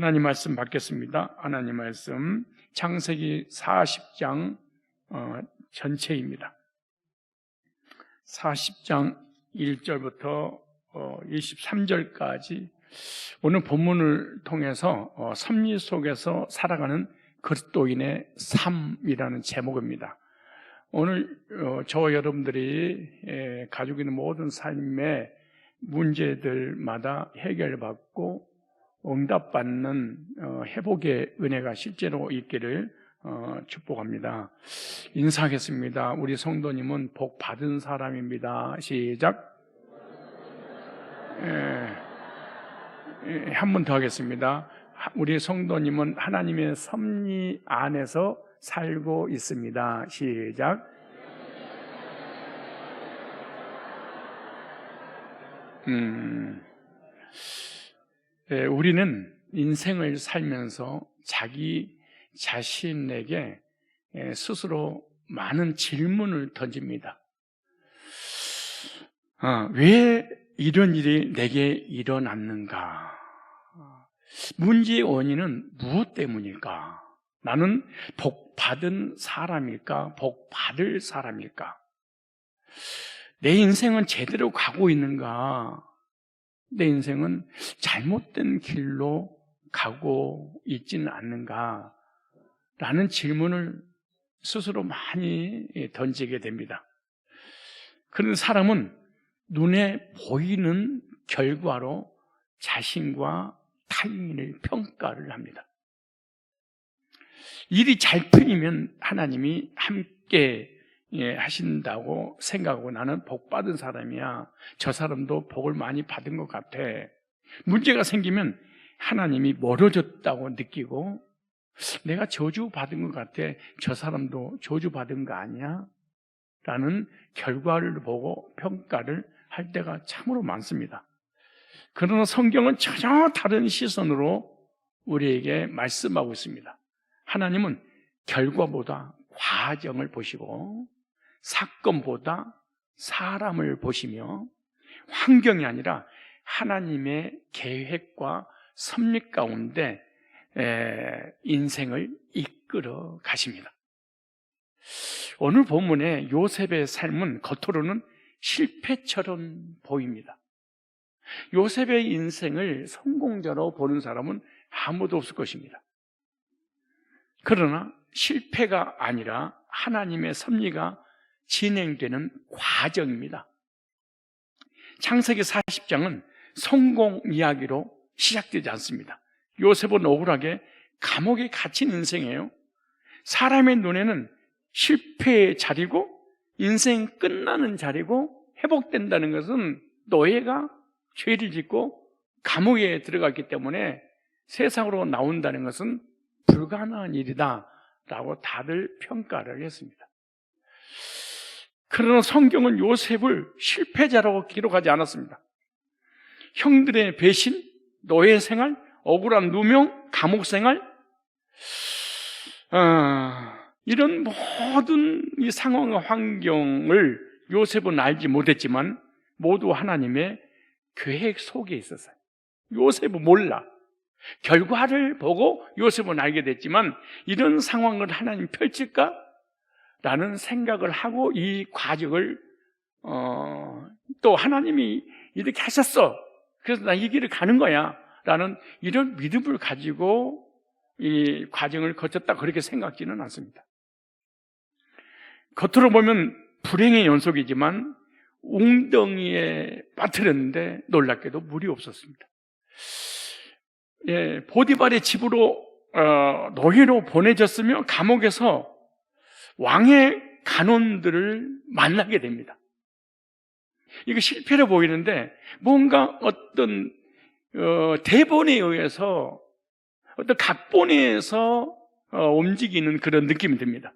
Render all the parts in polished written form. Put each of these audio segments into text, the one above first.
하나님 말씀 받겠습니다. 하나님 말씀 창세기 40장 전체입니다. 40장 1절부터 23절까지 오늘 본문을 통해서 섭리 속에서 살아가는 그리스도인의 삶이라는 제목입니다. 오늘 저와 여러분들이 가지고 있는 모든 삶의 문제들마다 해결받고 응답받는 회복의 은혜가 실제로 있기를 축복합니다. 인사하겠습니다. 우리 성도님은 복 받은 사람입니다. 시작. 한 번 더 하겠습니다. 우리 성도님은 하나님의 섭리 안에서 살고 있습니다. 시작. 우리는 인생을 살면서 자기 자신에게 스스로 많은 질문을 던집니다. 왜 이런 일이 내게 일어났는가? 문제의 원인은 무엇 때문일까? 나는 복 받은 사람일까? 복 받을 사람일까? 내 인생은 제대로 가고 있는가? 내 인생은 잘못된 길로 가고 있지는 않는가? 라는 질문을 스스로 많이 던지게 됩니다. 그런 사람은 눈에 보이는 결과로 자신과 타인을 평가를 합니다. 일이 잘 풀리면 하나님이 함께 하신다고 생각하고 나는 복 받은 사람이야. 저 사람도 복을 많이 받은 것 같아. 문제가 생기면 하나님이 멀어졌다고 느끼고 내가 저주 받은 것 같아. 저 사람도 저주 받은 거 아니야? 라는 결과를 보고 평가를 할 때가 참으로 많습니다. 그러나 성경은 전혀 다른 시선으로 우리에게 말씀하고 있습니다. 하나님은 결과보다 과정을 보시고 사건보다 사람을 보시며 환경이 아니라 하나님의 계획과 섭리 가운데 인생을 이끌어 가십니다. 오늘 본문의 요셉의 삶은 겉으로는 실패처럼 보입니다. 요셉의 인생을 성공자로 보는 사람은 아무도 없을 것입니다. 그러나 실패가 아니라 하나님의 섭리가 진행되는 과정입니다. 창세기 40장은 성공 이야기로 시작되지 않습니다. 요셉은 억울하게 감옥에 갇힌 인생이에요. 사람의 눈에는 실패의 자리고 인생 끝나는 자리고 회복된다는 것은 노예가 죄를 짓고 감옥에 들어갔기 때문에 세상으로 나온다는 것은 불가능한 일이다 라고 다들 평가를 했습니다. 그러나 성경은 요셉을 실패자라고 기록하지 않았습니다. 형들의 배신, 노예 생활, 억울한 누명, 감옥 생활, 이런 모든 이 상황과 환경을 요셉은 알지 못했지만 모두 하나님의 계획 속에 있었어요. 요셉은 몰라. 결과를 보고 요셉은 알게 됐지만 이런 상황을 하나님 펼칠까? 라는 생각을 하고 이 과정을 또 하나님이 이렇게 하셨어. 그래서 나 이 길을 가는 거야. 라는 이런 믿음을 가지고 이 과정을 거쳤다 그렇게 생각지는 않습니다. 겉으로 보면 불행의 연속이지만 웅덩이에 빠뜨렸는데 놀랍게도 물이 없었습니다. 보디발의 집으로 노예로 보내졌으며 감옥에서 왕의 간원들을 만나게 됩니다. 이거 실패로 보이는데 뭔가 어떤 대본에 의해서 어떤 각본에서 움직이는 그런 느낌이 듭니다.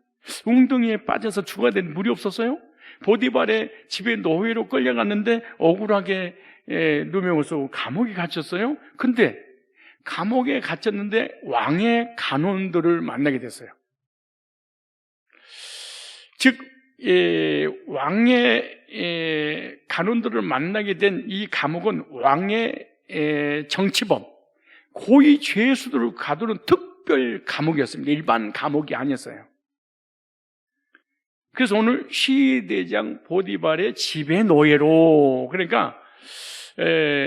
웅덩이에 빠져서 죽어야 되는 물이 없었어요? 보디발의 집에 노예로 끌려갔는데 억울하게 누명을 쓰고 감옥에 갇혔어요? 근데 감옥에 갇혔는데 왕의 간원들을 만나게 됐어요. 즉 왕의 간원들을 만나게 된 이 감옥은 왕의 정치범, 고위 죄수들을 가두는 특별 감옥이었습니다. 일반 감옥이 아니었어요. 그래서 오늘 시대장 보디발의 지배 노예로, 그러니까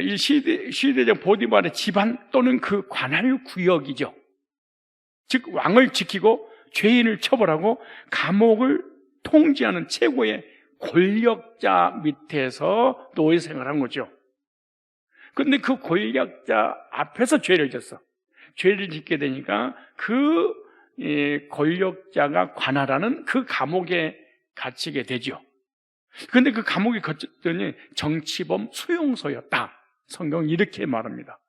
이 시대장 보디발의 집안 또는 그 관할 구역이죠. 즉 왕을 지키고 죄인을 처벌하고 감옥을 통제하는 최고의 권력자 밑에서 노예 생활한 거죠. 그런데 그 권력자 앞에서 죄를 졌어. 죄를 짓게 되니까 그 권력자가 관할하는 그 감옥에 갇히게 되죠. 그런데 그 감옥에 갇혔더니 정치범 수용소였다. 성경은 이렇게 말합니다.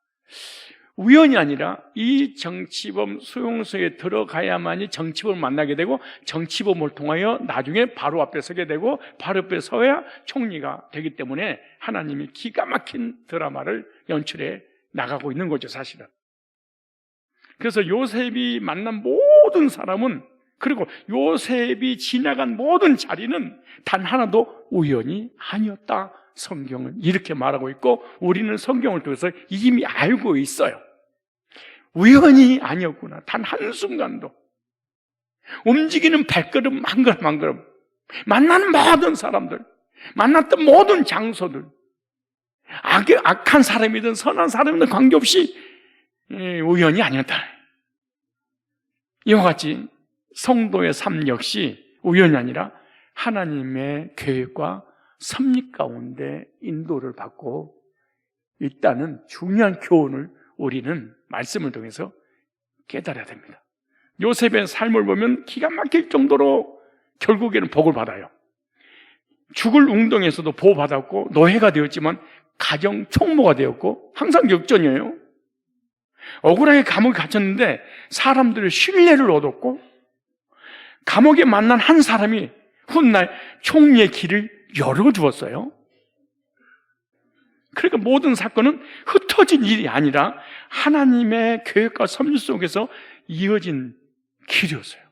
우연이 아니라 이 정치범 수용소에 들어가야만이 정치범을 만나게 되고, 정치범을 통하여 나중에 바로 앞에 서게 되고, 바로 앞에 서야 총리가 되기 때문에 하나님이 기가 막힌 드라마를 연출해 나가고 있는 거죠, 사실은. 그래서 요셉이 만난 모든 사람은, 그리고 요셉이 지나간 모든 자리는 단 하나도 우연이 아니었다. 성경은 이렇게 말하고 있고, 우리는 성경을 통해서 이미 알고 있어요. 우연이 아니었구나. 단 한순간도. 움직이는 발걸음 한 걸음 한 걸음, 만나는 모든 사람들, 만났던 모든 장소들, 악한 사람이든 선한 사람이든 관계없이 우연이 아니었다. 이와 같이 성도의 삶 역시 우연이 아니라 하나님의 계획과 섭리 가운데 인도를 받고 있다는 중요한 교훈을 우리는 말씀을 통해서 깨달아야 됩니다. 요셉의 삶을 보면 기가 막힐 정도로 결국에는 복을 받아요. 죽을 웅덩이에서도 보호받았고, 노예가 되었지만 가정 총무가 되었고, 항상 역전이에요. 억울하게 감옥에 갇혔는데 사람들의 신뢰를 얻었고, 감옥에 만난 한 사람이 훗날 총리의 길을 열어주었어요. 그러니까 모든 사건은 흩어진 일이 아니라 하나님의 계획과 섭리 속에서 이어진 길이었어요.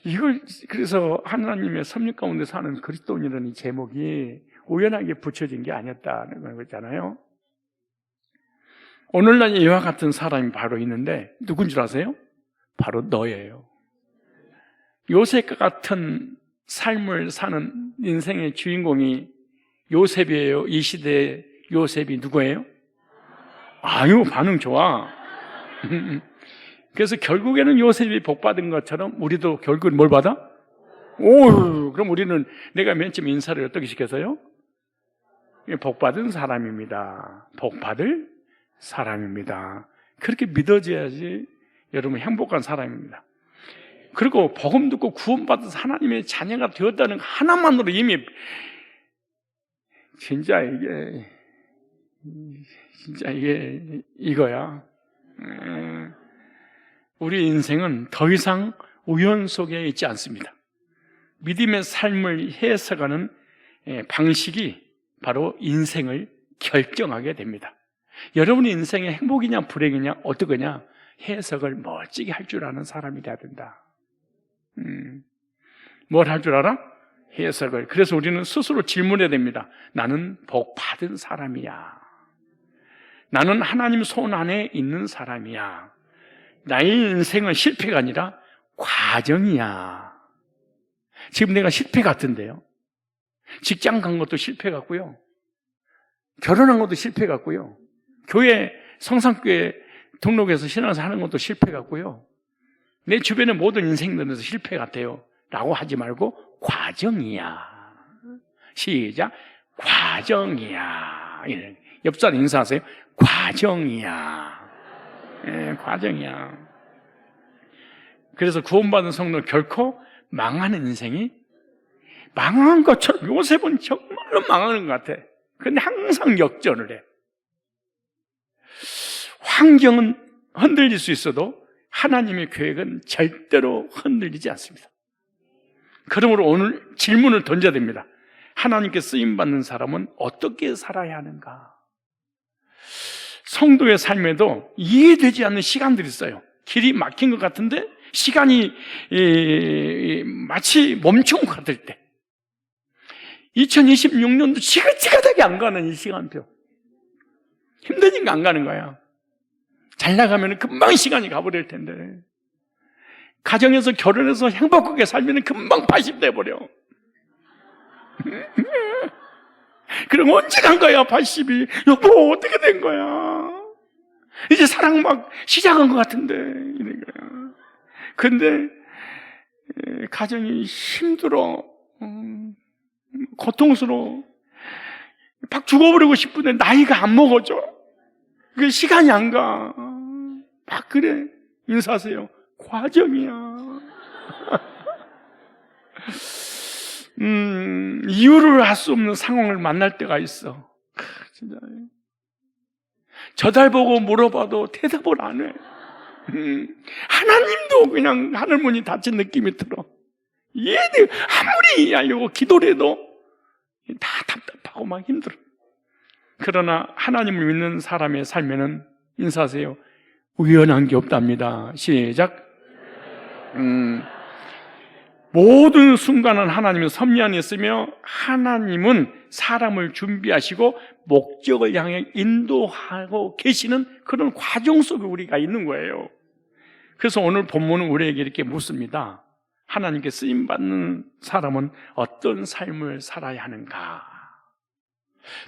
이걸 그래서 하나님의 섭리 가운데 사는 그리스도인이라는 이 제목이 우연하게 붙여진 게 아니었다는 거잖아요. 오늘날 이와 같은 사람이 바로 있는데 누군 줄 아세요? 바로 너예요. 요셉과 같은 삶을 사는 인생의 주인공이 요셉이에요. 이 시대의 요셉이 누구예요? 아유, 반응 좋아. 그래서 결국에는 요셉이 복받은 것처럼 우리도 결국은 뭘 받아? 오, 그럼 우리는 내가 맨 처음 인사를 어떻게 시켜서요? 복받은 사람입니다. 복받을 사람입니다. 그렇게 믿어져야지 여러분 행복한 사람입니다. 그리고 복음 듣고 구원받은 하나님의 자녀가 되었다는 거 하나만으로 이미 진짜 이게 이거야. 우리 인생은 더 이상 우연 속에 있지 않습니다. 믿음의 삶을 해석하는 방식이 바로 인생을 결정하게 됩니다. 여러분의 인생의 행복이냐 불행이냐 어떠냐 해석을 멋지게 할 줄 아는 사람이 돼야 된다. 뭘 할 줄 알아? 해석을. 그래서 우리는 스스로 질문해야 됩니다. 나는 복 받은 사람이야. 나는 하나님 손 안에 있는 사람이야. 나의 인생은 실패가 아니라 과정이야. 지금 내가 실패 같은데요. 직장 간 것도 실패 같고요. 결혼한 것도 실패 같고요. 교회 성산교회 등록해서 신앙생활 하는 것도 실패 같고요. 내 주변의 모든 인생들에서 실패 같아요. 라고 하지 말고 과정이야. 시작. 과정이야. 옆 사람 인사하세요. 과정이야. 과정이야. 그래서 구원받은 성도는 결코 망하는 인생이 망한 것처럼 요셉은 정말로 망하는 것 같아. 그런데 항상 역전을 해. 환경은 흔들릴 수 있어도 하나님의 계획은 절대로 흔들리지 않습니다. 그러므로 오늘 질문을 던져야 됩니다. 하나님께 쓰임받는 사람은 어떻게 살아야 하는가? 성도의 삶에도 이해되지 않는 시간들이 있어요. 길이 막힌 것 같은데 시간이 마치 멈춘 것 같을 때, 2026년도 지긋지긋하게 안 가는 이 시간표, 힘드니까 안 가는 거야. 잘 나가면 금방 시간이 가버릴 텐데, 가정에서 결혼해서 행복하게 살면 금방 80 돼버려. 그럼 언제 간 거야 80이? 여보 어떻게 된 거야? 이제 사랑 막 시작한 것 같은데 이런 거야. 근데 가정이 힘들어, 고통스러워, 막 죽어버리고 싶은데 나이가 안 먹어져. 그 시간이 안 가. 막 그래. 인사하세요. 과정이야. 이유를 알 수 없는 상황을 만날 때가 있어. 진짜. 저달 보고 물어봐도 대답을 안 해. 하나님도 그냥 하늘문이 닫힌 느낌이 들어. 얘들 아무리 하려고 기도를 해도 다 답답하고 막 힘들어. 그러나 하나님을 믿는 사람의 삶에는, 인사하세요, 우연한 게 없답니다. 시작. 모든 순간은 하나님의 섭리 안에 있으며, 하나님은 사람을 준비하시고 목적을 향해 인도하고 계시는 그런 과정 속에 우리가 있는 거예요. 그래서 오늘 본문은 우리에게 이렇게 묻습니다. 하나님께 쓰임받는 사람은 어떤 삶을 살아야 하는가?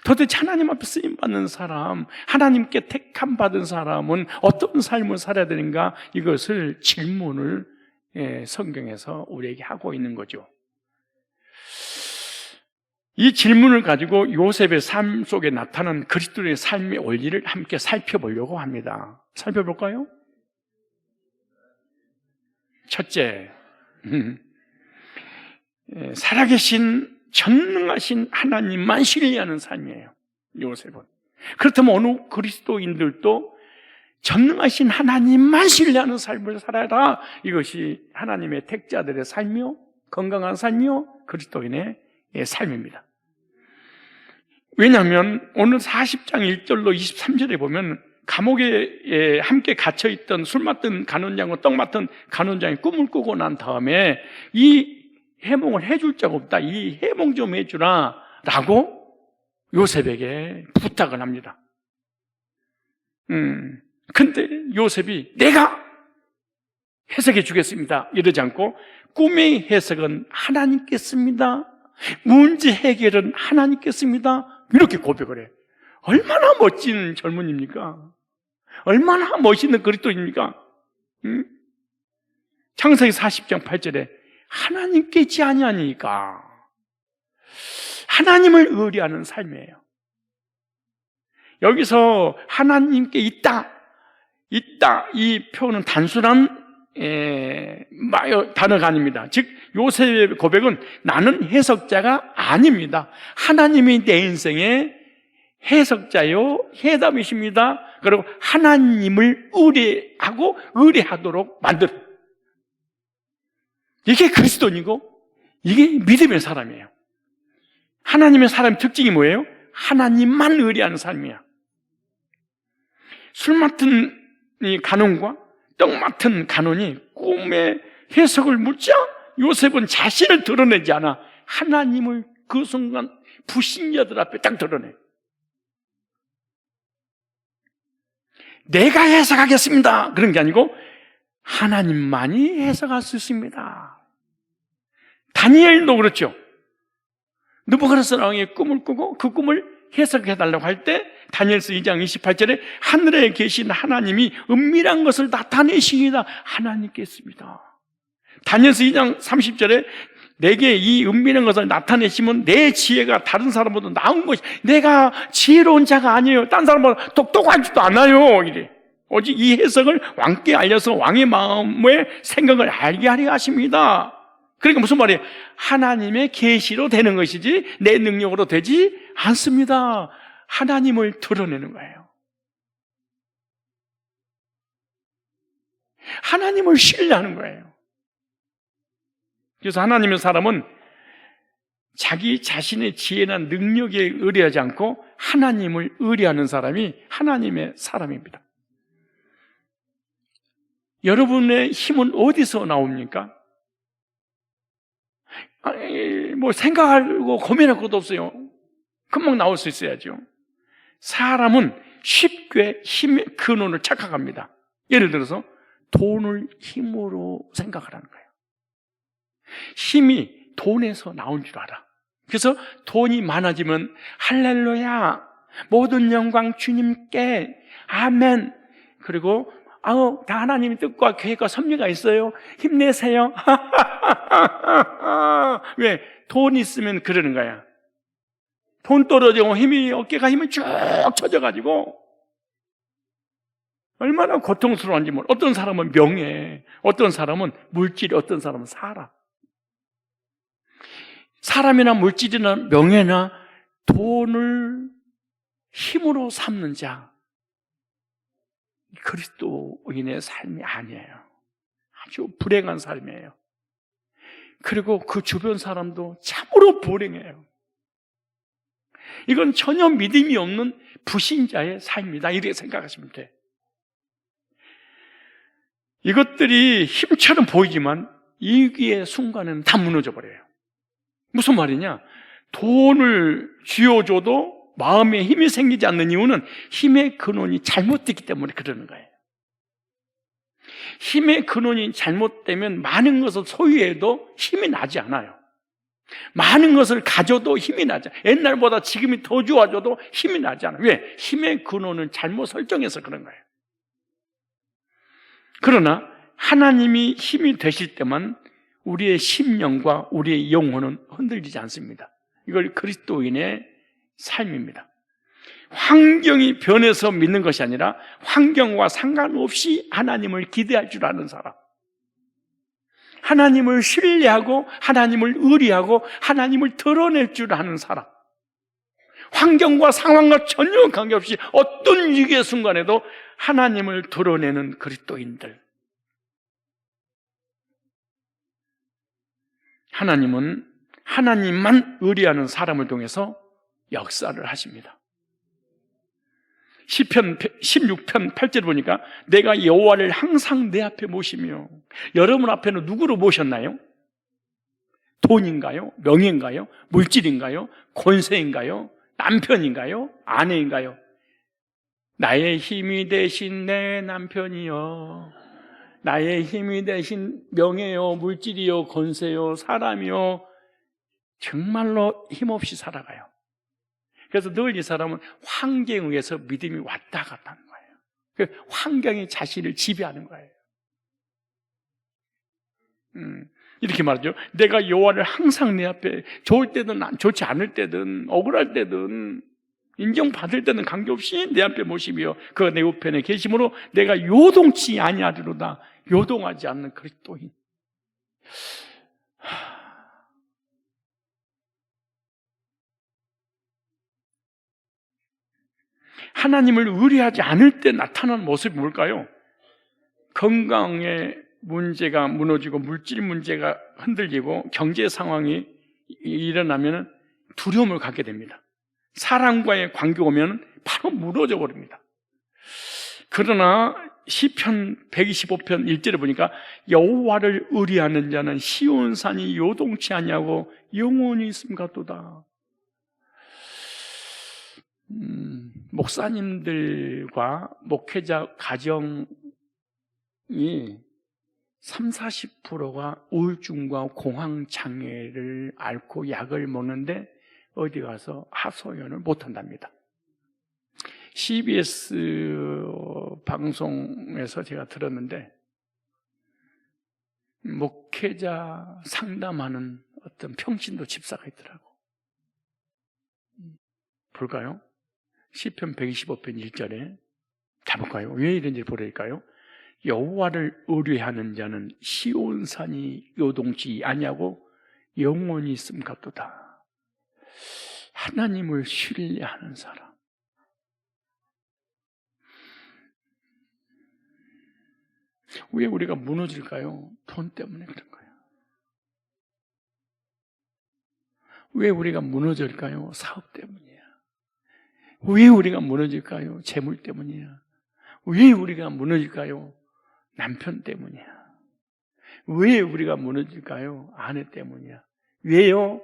도대체 하나님 앞에 쓰임받는 사람, 하나님께 택함받은 사람은 어떤 삶을 살아야 되는가? 이것을 질문을 성경에서 우리에게 하고 있는 거죠. 이 질문을 가지고 요셉의 삶 속에 나타난 그리스도의 삶의 원리를 함께 살펴보려고 합니다. 살펴볼까요? 첫째, 살아계신 전능하신 하나님만 신뢰하는 삶이에요, 요셉은. 그렇다면 어느 그리스도인들도 전능하신 하나님만 신뢰하는 삶을 살아라. 이것이 하나님의 택자들의 삶이요, 건강한 삶이요, 그리스도인의 삶입니다. 왜냐하면 오늘 40장 1절로 23절에 보면 감옥에 함께 갇혀있던 술 맡은 간원장과 떡 맡은 간원장이 꿈을 꾸고 난 다음에 이 해몽을 해줄 자가 없다, 이 해몽 좀 해주라 라고 요셉에게 부탁을 합니다. 근데 요셉이 내가 해석해 주겠습니다 이러지 않고, 꿈의 해석은 하나님께 씁니다, 문제 해결은 하나님께 씁니다, 이렇게 고백을 해. 얼마나 멋진 젊은입니까? 얼마나 멋있는 그리스도입니까? 창세기 40장 8절에 하나님께 있지 아니하니까, 하나님을 의뢰하는 삶이에요. 여기서 하나님께 있다 이 표현은 단순한 단어가 아닙니다. 즉 요셉의 고백은 나는 해석자가 아닙니다, 하나님이 내 인생의 해석자요 해답이십니다. 그리고 하나님을 의뢰하도록 만들어. 이게 그리스도인이고 이게 믿음의 사람이에요. 하나님의 사람의 특징이 뭐예요? 하나님만 의뢰하는 삶이야. 술 맡은 이 간원과 떡 맡은 간원이 꿈의 해석을 묻자 요셉은 자신을 드러내지 않아 하나님을 그 순간 불신자들 앞에 딱 드러내. 내가 해석하겠습니다 그런 게 아니고 하나님만이 해석할 수 있습니다. 다니엘도 그렇죠. 느부갓네살 왕의 꿈을 꾸고 그 꿈을 해석해달라고 할 때 다니엘서 2장 28절에 하늘에 계신 하나님이 은밀한 것을 나타내시니라 하나님께 있습니다. 다니엘서 2장 30절에 내게 이 은밀한 것을 나타내시면 내 지혜가 다른 사람보다 나은 것이, 내가 지혜로운 자가 아니에요, 딴 사람보다 똑똑하지도 않아요 이래. 오직 이 해석을 왕께 알려서 왕의 마음의 생각을 알게 하려 하십니다. 그러니까 무슨 말이에요? 하나님의 계시로 되는 것이지 내 능력으로 되지 않습니다. 하나님을 드러내는 거예요. 하나님을 신뢰하는 거예요. 그래서 하나님의 사람은 자기 자신의 지혜나 능력에 의뢰하지 않고 하나님을 의뢰하는 사람이 하나님의 사람입니다. 여러분의 힘은 어디서 나옵니까? 뭐 생각하고 고민할 것도 없어요. 금방 나올 수 있어야죠. 사람은 쉽게 힘의 근원을 착각합니다. 예를 들어서 돈을 힘으로 생각을 하는 거예요. 힘이 돈에서 나온 줄 알아. 그래서 돈이 많아지면 할렐루야, 모든 영광 주님께, 아멘. 그리고 다 하나님의 뜻과 계획과 섭리가 있어요. 힘내세요. 왜? 돈 있으면 그러는 거야. 돈 떨어지고 어깨가 힘이 쭉 쳐져가지고 얼마나 고통스러운지 몰라. 어떤 사람은 명예, 어떤 사람은 물질, 어떤 사람은 사람. 사람이나 물질이나 명예나 돈을 힘으로 삼는 자, 그리스도인의 삶이 아니에요. 아주 불행한 삶이에요. 그리고 그 주변 사람도 참으로 불행해요. 이건 전혀 믿음이 없는 불신자의 삶이다, 이렇게 생각하시면 돼. 이것들이 힘처럼 보이지만 위기의 순간에는 다 무너져 버려요. 무슨 말이냐? 돈을 쥐어줘도 마음에 힘이 생기지 않는 이유는 힘의 근원이 잘못됐기 때문에 그러는 거예요. 힘의 근원이 잘못되면 많은 것을 소유해도 힘이 나지 않아요. 많은 것을 가져도 힘이 나지 않아요. 옛날보다 지금이 더 좋아져도 힘이 나지 않아요. 왜? 힘의 근원을 잘못 설정해서 그런 거예요. 그러나 하나님이 힘이 되실 때만 우리의 심령과 우리의 영혼은 흔들리지 않습니다. 이걸 그리스도인의 삶입니다. 환경이 변해서 믿는 것이 아니라 환경과 상관없이 하나님을 기대할 줄 아는 사람, 하나님을 신뢰하고 하나님을 의리하고 하나님을 드러낼 줄 아는 사람, 환경과 상황과 전혀 관계없이 어떤 위기의 순간에도 하나님을 드러내는 그리스도인들. 하나님은 하나님만 의리하는 사람을 통해서 역사를 하십니다. 시편 16편 8절 보니까 내가 여호와를 항상 내 앞에 모시며, 여러분 앞에는 누구로 모셨나요? 돈인가요? 명예인가요? 물질인가요? 권세인가요? 남편인가요? 아내인가요? 나의 힘이 되신 내 남편이요, 나의 힘이 되신 명예요, 물질이요, 권세요, 사람이요, 정말로 힘없이 살아가요. 그래서 늘 이 사람은 환경에 의해서 믿음이 왔다 갔다 하는 거예요. 환경이 자신을 지배하는 거예요. 이렇게 말하죠. 내가 여호와를 항상 내 앞에, 좋을 때든 좋지 않을 때든 억울할 때든 인정받을 때는 관계없이 내 앞에 모시며 그가 내 우편에 계심으로 내가 요동치 아니하리로다. 요동하지 않는 그리스도인. 하나님을 의뢰하지 않을 때 나타나는 모습이 뭘까요? 건강의 문제가 무너지고 물질 문제가 흔들리고 경제 상황이 일어나면 두려움을 갖게 됩니다. 사람과의 관계가 오면 바로 무너져 버립니다. 그러나 시편 125편 1절에 보니까 여호와를 의뢰하는 자는 시온산이 요동치 아니하고 영원히 있음 같도다. 목사님들과 목회자 가정이 30-40%가 우울증과 공황장애를 앓고 약을 먹는데 어디 가서 하소연을 못한답니다. CBS 방송에서 제가 들었는데 목회자 상담하는 어떤 평신도 집사가 있더라고. 볼까요? 시편 125편 1절에 잡을까요? 왜 이런지 보릴까요? 여호와를 의뢰하는 자는 시온산이 요동치 아니하고 영원히 있음 같도다. 하나님을 신뢰하는 사람. 왜 우리가 무너질까요? 돈 때문에 그런 거예요. 왜 우리가 무너질까요? 사업 때문이야. 왜 우리가 무너질까요? 재물 때문이야. 왜 우리가 무너질까요? 남편 때문이야. 왜 우리가 무너질까요? 아내 때문이야. 왜요?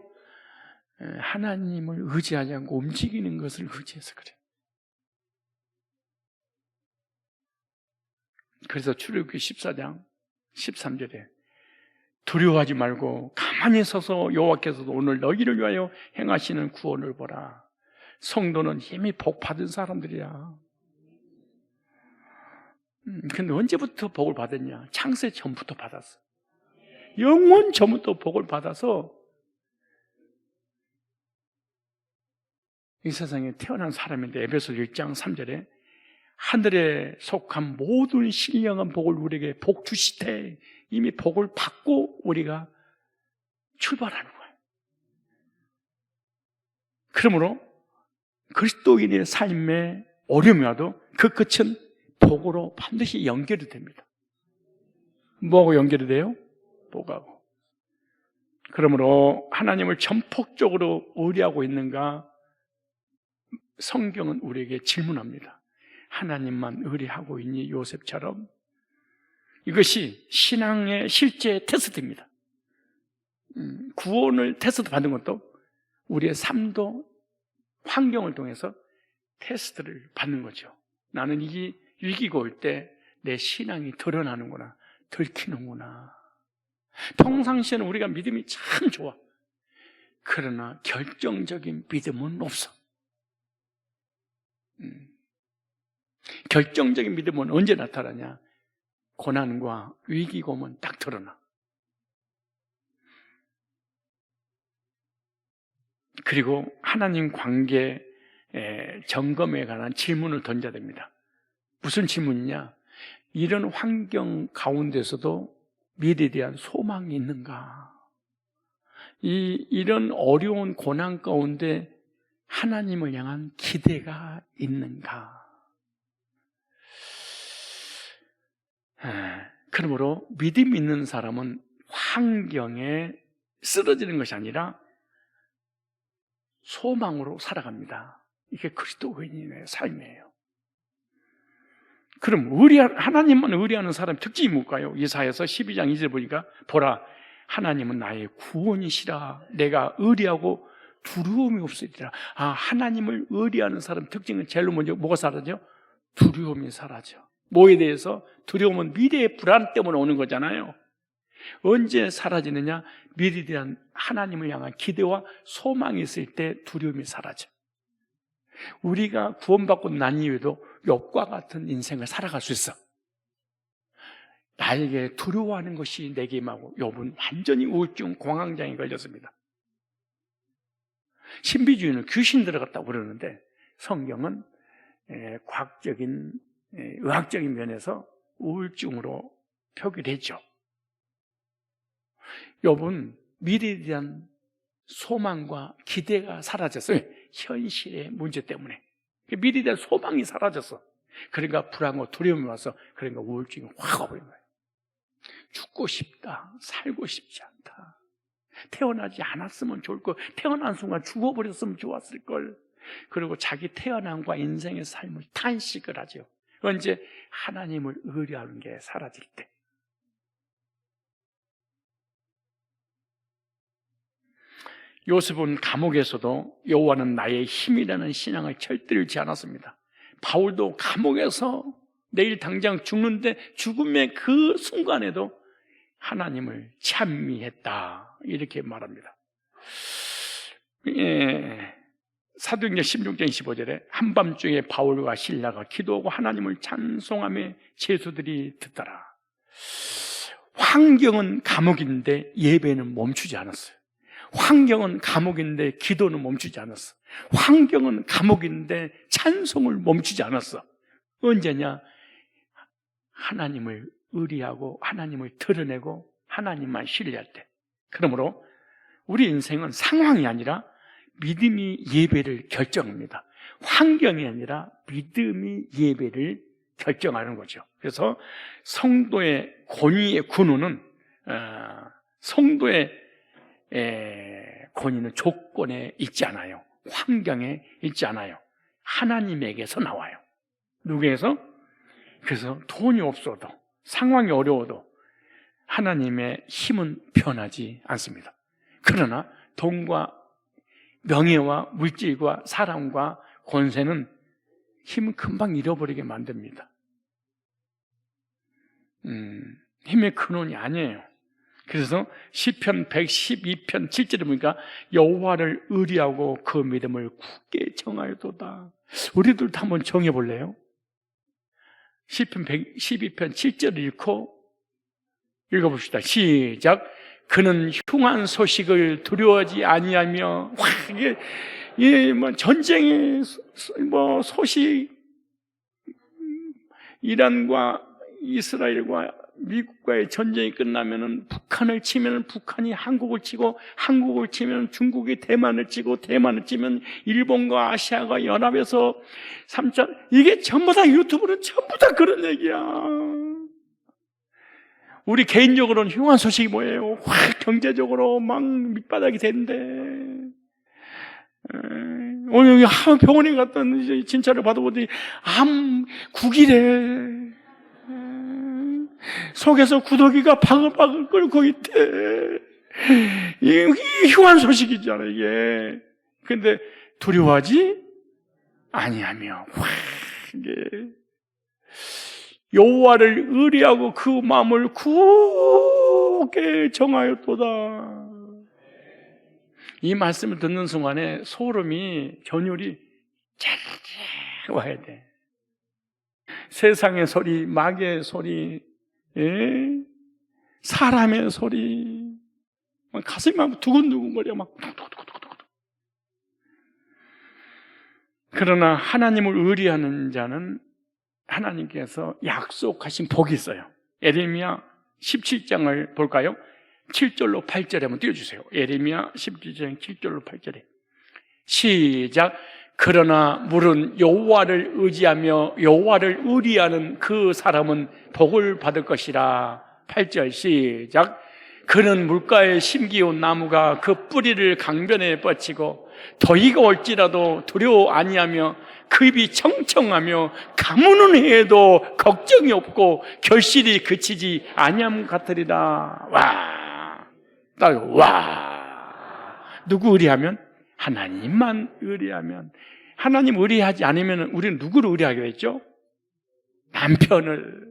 하나님을 의지하지 않고 움직이는 것을 의지해서 그래. 그래서 출애굽기 14장 13절에 두려워하지 말고 가만히 서서 여호와께서도 오늘 너희를 위하여 행하시는 구원을 보라. 성도는 이미 복 받은 사람들이야. 근데 언제부터 복을 받았냐? 창세 전부터 받았어. 영원 전부터 복을 받아서 이 세상에 태어난 사람인데 에베소 1장 3절에 하늘에 속한 모든 신령한 복을 우리에게 복 주시되 이미 복을 받고 우리가 출발하는 거예요. 그러므로 그리스도인의 삶에 어려움이 와도 그 끝은 복으로 반드시 연결이 됩니다. 뭐하고 연결이 돼요? 복하고. 그러므로 하나님을 전폭적으로 의뢰하고 있는가? 성경은 우리에게 질문합니다. 하나님만 의뢰하고 있니? 요셉처럼. 이것이 신앙의 실제 테스트입니다. 구원을 테스트 받는 것도 우리의 삶도 환경을 통해서 테스트를 받는 거죠. 나는 이 위기가 올 때 내 신앙이 드러나는구나, 들키는구나. 평상시에는 우리가 믿음이 참 좋아. 그러나 결정적인 믿음은 없어. 결정적인 믿음은 언제 나타나냐? 고난과 위기가 오면 딱 드러나. 그리고 하나님 관계 점검에 관한 질문을 던져야 됩니다. 무슨 질문이냐? 이런 환경 가운데서도 미래에 대한 소망이 있는가? 이런 어려운 고난 가운데 하나님을 향한 기대가 있는가? 그러므로 믿음 있는 사람은 환경에 쓰러지는 것이 아니라 소망으로 살아갑니다. 이게 그리스도인의 삶이에요. 그럼 하나님만 의뢰하는 사람의 특징이 뭘까요? 이사야서 12장 2절 보니까 보라, 하나님은 나의 구원이시라. 내가 의뢰하고 두려움이 없으리라. 하나님을 의뢰하는 사람 특징은 제일 먼저 뭐가 사라져? 두려움이 사라져. 뭐에 대해서? 두려움은 미래의 불안 때문에 오는 거잖아요. 언제 사라지느냐? 미래에 대한 하나님을 향한 기대와 소망이 있을 때 두려움이 사라져. 우리가 구원받고 난 이후에도 욥과 같은 인생을 살아갈 수 있어. 나에게 두려워하는 것이 내게 임하고 욥은 완전히 우울증 공황장애에 걸렸습니다. 신비주의는 귀신 들어갔다고 그러는데 성경은 과학적인 의학적인 면에서 우울증으로 표기되죠. 욥은 미래에 대한 소망과 기대가 사라졌어요. 현실의 문제 때문에 미래에 대한 소망이 사라졌어. 그러니까 불안과 두려움이 와서 그러니까 우울증이 확 와버린 거예요. 죽고 싶다, 살고 싶지 않다, 태어나지 않았으면 좋을 걸, 태어난 순간 죽어버렸으면 좋았을 걸. 그리고 자기 태어남과 인생의 삶을 탄식을 하죠. 언제? 하나님을 의뢰하는 게 사라질 때. 요셉은 감옥에서도 여호와는 나의 힘이라는 신앙을 절대 잃지 않았습니다. 바울도 감옥에서 내일 당장 죽는데 죽음의 그 순간에도 하나님을 찬미했다, 이렇게 말합니다. 사도행전 16장 25절에 한밤중에 바울과 실라가 기도하고 하나님을 찬송하며 제수들이 듣더라. 환경은 감옥인데 예배는 멈추지 않았어요. 환경은 감옥인데 기도는 멈추지 않았어. 환경은 감옥인데 찬송을 멈추지 않았어. 언제냐? 하나님을 의리하고 하나님을 드러내고 하나님만 신뢰할 때. 그러므로 우리 인생은 상황이 아니라 믿음이 예배를 결정합니다. 환경이 아니라 믿음이 예배를 결정하는 거죠. 그래서 성도의 권위의 근원은 성도의 권위는 조건에 있지 않아요. 환경에 있지 않아요. 하나님에게서 나와요. 누구에게서? 그래서 돈이 없어도, 상황이 어려워도 하나님의 힘은 변하지 않습니다. 그러나 돈과 명예와 물질과 사랑과 권세는 힘을 금방 잃어버리게 만듭니다. 힘의 근원이 아니에요. 그래서 시편 112편 7절에 보니까 여호와를 의리하고 그 믿음을 굳게 정하여도다. 우리들도 한번 정해볼래요? 시편 112편 7절을 읽고 읽어봅시다. 시작. 그는 흉한 소식을 두려워하지 아니하며, 이게 뭐 전쟁의 소식, 이란과 이스라엘과 미국과의 전쟁이 끝나면은 북한을 치면은 북한이 한국을 치고, 한국을 치면 중국이 대만을 치고, 대만을 치면 일본과 아시아가 연합해서 3차, 이게 전부 다 유튜브는 전부 다 그런 얘기야. 우리 개인적으로는 흉한 소식이 뭐예요? 경제적으로 막 밑바닥이 되는데, 오늘 병원에 갔더니 진찰을 받아보더니 암 9일에 속에서 구더기가 바글바글 끓고 있대. 이 흉한 소식이잖아 이게. 근데 두려워하지 아니하며, 이게 여호와를 의리하고 그 마음을 굳게 정하였도다. 이 말씀을 듣는 순간에 소름이, 전율이 쫙 와야 돼. 세상의 소리, 마귀의 소리, 사람의 소리, 가슴이 막 두근두근거려, 막. 그러나 하나님을 의리하는 자는 하나님께서 약속하신 복이 있어요. 예레미야 17장을 볼까요? 7절로 8절에 한번 띄워주세요. 예레미야 17장 7절로 8절에 시작. 그러나 물은 여호와를 의지하며 여호와를 의리하는 그 사람은 복을 받을 것이라. 8절 시작. 그는 물가에 심기운 나무가 그 뿌리를 강변에 뻗치고 더위가 올지라도 두려워 아니하며 그 입이 청청하며 가무는 해에도 걱정이 없고 결실이 그치지 아니함 같으리라. 누구 의리하면? 하나님만 의리하면. 하나님 의리하지 않으면 우리는 누구를 의리하게 했죠? 남편을.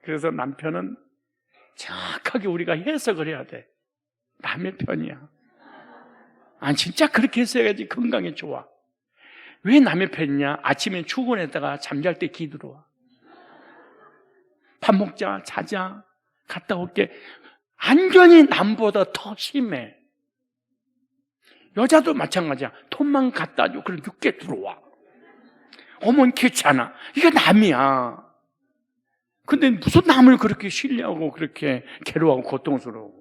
그래서 남편은 정확하게 우리가 해석을 해야 돼. 남의 편이야. 진짜 그렇게 했어야지 건강에 좋아. 왜 남의 편이냐? 아침에 출근했다가 잠잘 때 기 들어와. 밥 먹자, 자자, 갔다 올게. 안전이 남보다 더 심해. 여자도 마찬가지야. 돈만 갖다 줘. 그럼 늦게 들어와. 어머니 괜찮아. 이게 남이야. 근데 무슨 남을 그렇게 신뢰하고 그렇게 괴로워하고 고통스러워.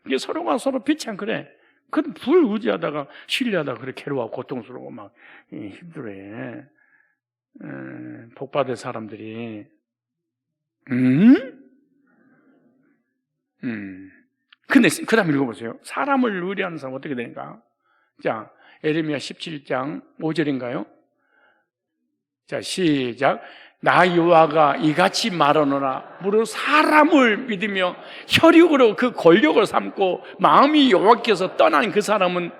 이게 서로가 서로 빛이 안 그래. 그럼 불의지하다가 신뢰하다가 그렇게 괴로워하고 고통스러워 막 힘들어해. 복받을 사람들이. 근데 그 다음 읽어보세요. 사람을 의리하는 사람 어떻게 되는가? 자, 예레미야 17장 5절인가요? 자, 시작. 나 여호와가 이같이 말하노라. 무릇 사람을 믿으며 혈육으로 그 권력을 삼고 마음이 여호와께서 떠난 그 사람은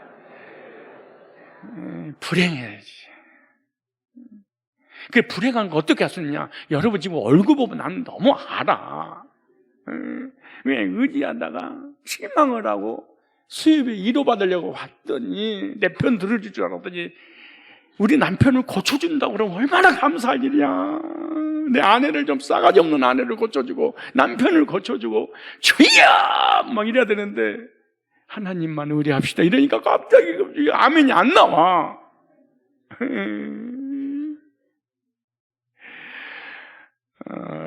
불행해야지. 그 불행한 거 어떻게 할 수 있냐? 여러분 지금 얼굴 보면 나는 너무 알아. 왜 의지하다가 실망을 하고 수입이 위로받으려고 왔더니 내 편 들어줄 줄 알았더니 우리 남편을 고쳐준다고 그러면 얼마나 감사할 일이야. 내 아내를 좀 싸가지 없는 아내를 고쳐주고 남편을 고쳐주고 주여 막 이래야 되는데 하나님만 의리합시다 이러니까 갑자기 아멘이 안 나와.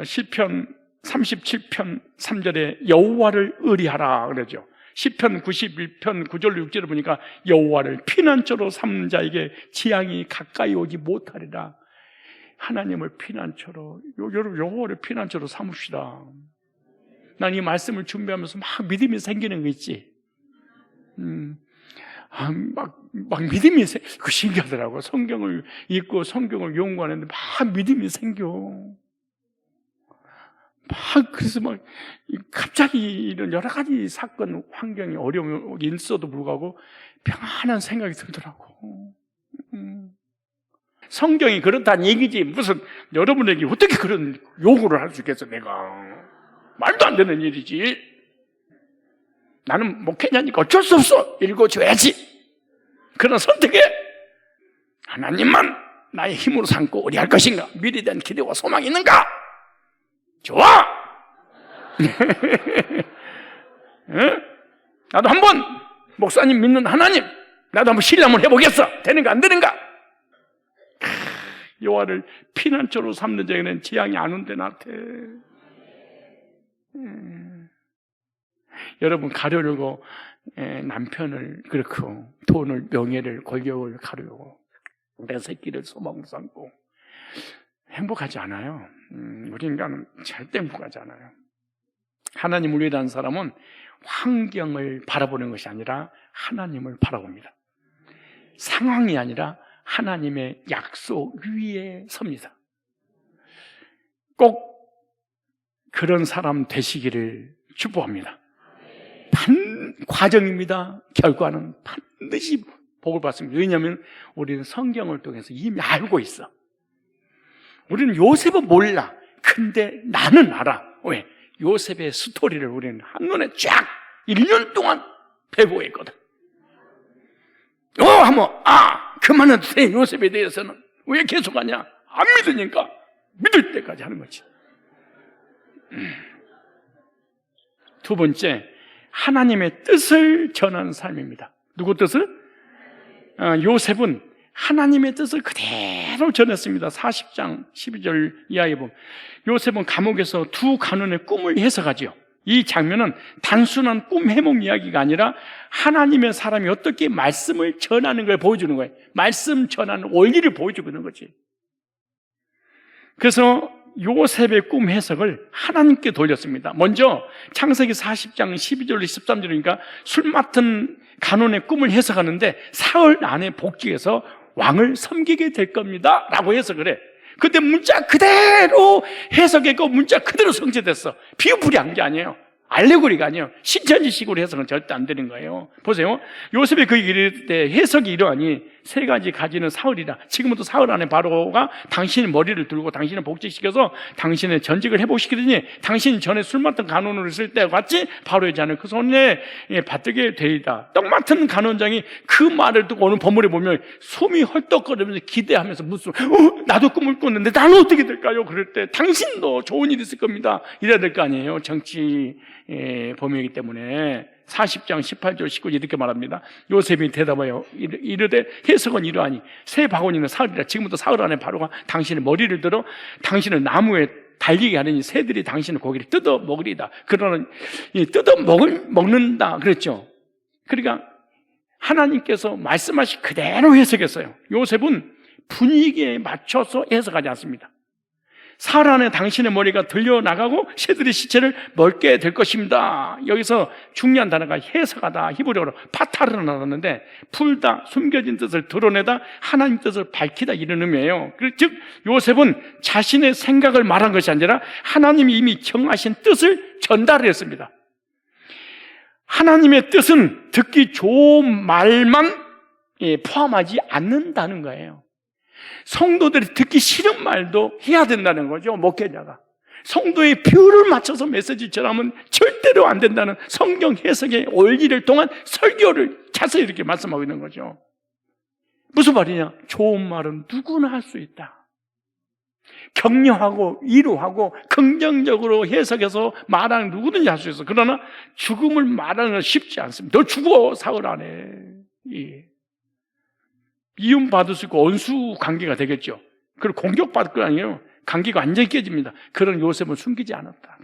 시편 37편 3절에 여호와를 의리하라 그러죠. 시편 91편 9절로 6절을 보니까 여호와를 피난처로 삼는 자에게 재앙이 가까이 오지 못하리라. 하나님을 피난처로, 여러분 여호와를 피난처로 삼읍시다. 난 이 말씀을 준비하면서 막 믿음이 생기는 거 있지. 막 믿음이 그 신기하더라고. 성경을 읽고 성경을 연구하는데 막 믿음이 생겨. 그래서 갑자기 이런 여러 가지 사건, 환경이 어려움이 있어도 불구하고 평안한 생각이 들더라고. 성경이 그렇다는 얘기지. 무슨 여러분에게 어떻게 그런 요구를 할 수 있겠어, 내가. 말도 안 되는 일이지. 나는 목회자니까 어쩔 수 없어. 읽어줘야지. 그런 선택에 하나님만 나의 힘으로 삼고 어디할 것인가? 미래에 대한 기대와 소망이 있는가? 좋아! 응? 나도 한번 목사님 믿는 하나님, 나도 한번 신뢰 해보겠어. 되는가 안 되는가? 여호와를 피난처로 삼는 자에게는 재앙이 안 온대 나한테. 여러분 가려려고 남편을 그렇고 돈을 명예를 권력을 가려고 내 새끼를 소망으로 삼고 행복하지 않아요. 우리 인간은 절대 행복하지 않아요. 하나님을 위한 사람은 환경을 바라보는 것이 아니라 하나님을 바라봅니다. 상황이 아니라 하나님의 약속 위에 섭니다. 꼭 그런 사람 되시기를 축복합니다. 과정입니다. 결과는 반드시 복을 받습니다. 왜냐하면 우리는 성경을 통해서 이미 알고 있어. 우리는 요셉은 몰라. 근데 나는 알아. 왜? 요셉의 스토리를 우리는 한눈에 쫙 1년 동안 배고했거든. 하면 그만해도 돼. 요셉에 대해서는 왜 계속하냐? 안 믿으니까 믿을 때까지 하는 거지. 두 번째, 하나님의 뜻을 전하는 삶입니다. 누구 뜻을? 요셉은 하나님의 뜻을 그대로 전했습니다. 40장 12절 이하에 보면 요셉은 감옥에서 두 간원의 꿈을 해석하지요. 이 장면은 단순한 꿈 해몽 이야기가 아니라 하나님의 사람이 어떻게 말씀을 전하는 걸 보여주는 거예요. 말씀 전하는 원리를 보여주고 있는 거지. 그래서 요셉의 꿈 해석을 하나님께 돌렸습니다. 먼저 창세기 40장 12절 13절이니까 술 맡은 간원의 꿈을 해석하는데 사흘 안에 복귀해서 왕을 섬기게 될 겁니다 라고 해석을 해. 근데 문자 그대로 해석했고 문자 그대로 성취됐어. 비유풀이한 게 아니에요. 알레고리가 아니에요. 신천지식으로 해석은 절대 안 되는 거예요. 보세요. 요셉이 그 이를 때 해석이 이러하니 세 가지 가지는 사흘이라. 지금부터 사흘 안에 바로가 당신의 머리를 들고 당신을 복직시켜서 당신의 전직을 회복시키더니 당신이 전에 술 맡은 간원으로 있을 때와 같이 바로의 잔을 그 손에 받들게 되리다. 떡 맡은 간원장이 그 말을 듣고 오늘 본문에 보면 숨이 헐떡거리면서 기대하면서 무슨 나도 꿈을 꿨는데 나는 어떻게 될까요? 그럴 때 당신도 좋은 일이 있을 겁니다. 이래야 될 거 아니에요. 정치 범위이기 때문에 40장 18절 19절 이렇게 말합니다. 요셉이 대답하여 이르되 해석은 이러하니 새 바구니는 사흘이라. 지금부터 사흘 안에 바로가 당신의 머리를 들어 당신을 나무에 달리게 하느니 새들이 당신의 고기를 뜯어 먹으리다. 그러나 뜯어 먹는다 그랬죠. 그러니까 하나님께서 말씀하신 그대로 해석했어요. 요셉은 분위기에 맞춰서 해석하지 않습니다. 사흘 안에 당신의 머리가 들려나가고 새들의 시체를 먹게 될 것입니다. 여기서 중요한 단어가 해석하다, 히브리어로 파타르로 나왔는데 풀다, 숨겨진 뜻을 드러내다, 하나님 뜻을 밝히다 이런 의미예요. 즉 요셉은 자신의 생각을 말한 것이 아니라 하나님이 이미 정하신 뜻을 전달했습니다. 하나님의 뜻은 듣기 좋은 말만 포함하지 않는다는 거예요. 성도들이 듣기 싫은 말도 해야 된다는 거죠. 목회자가 성도의 뷰를 맞춰서 메시지 전하면 절대로 안 된다는 성경 해석의 원리를 통한 설교를 자세히 이렇게 말씀하고 있는 거죠. 무슨 말이냐? 좋은 말은 누구나 할 수 있다. 격려하고 위로하고 긍정적으로 해석해서 말하는 누구든지 할 수 있어. 그러나 죽음을 말하는 건 쉽지 않습니다. 너 죽어 사흘 안에. 이윤받을 수 있고 원수 관계가 되겠죠. 그리고 공격받을 거 아니에요. 관계가 완전히 깨집니다. 그런 요셉은 숨기지 않았다.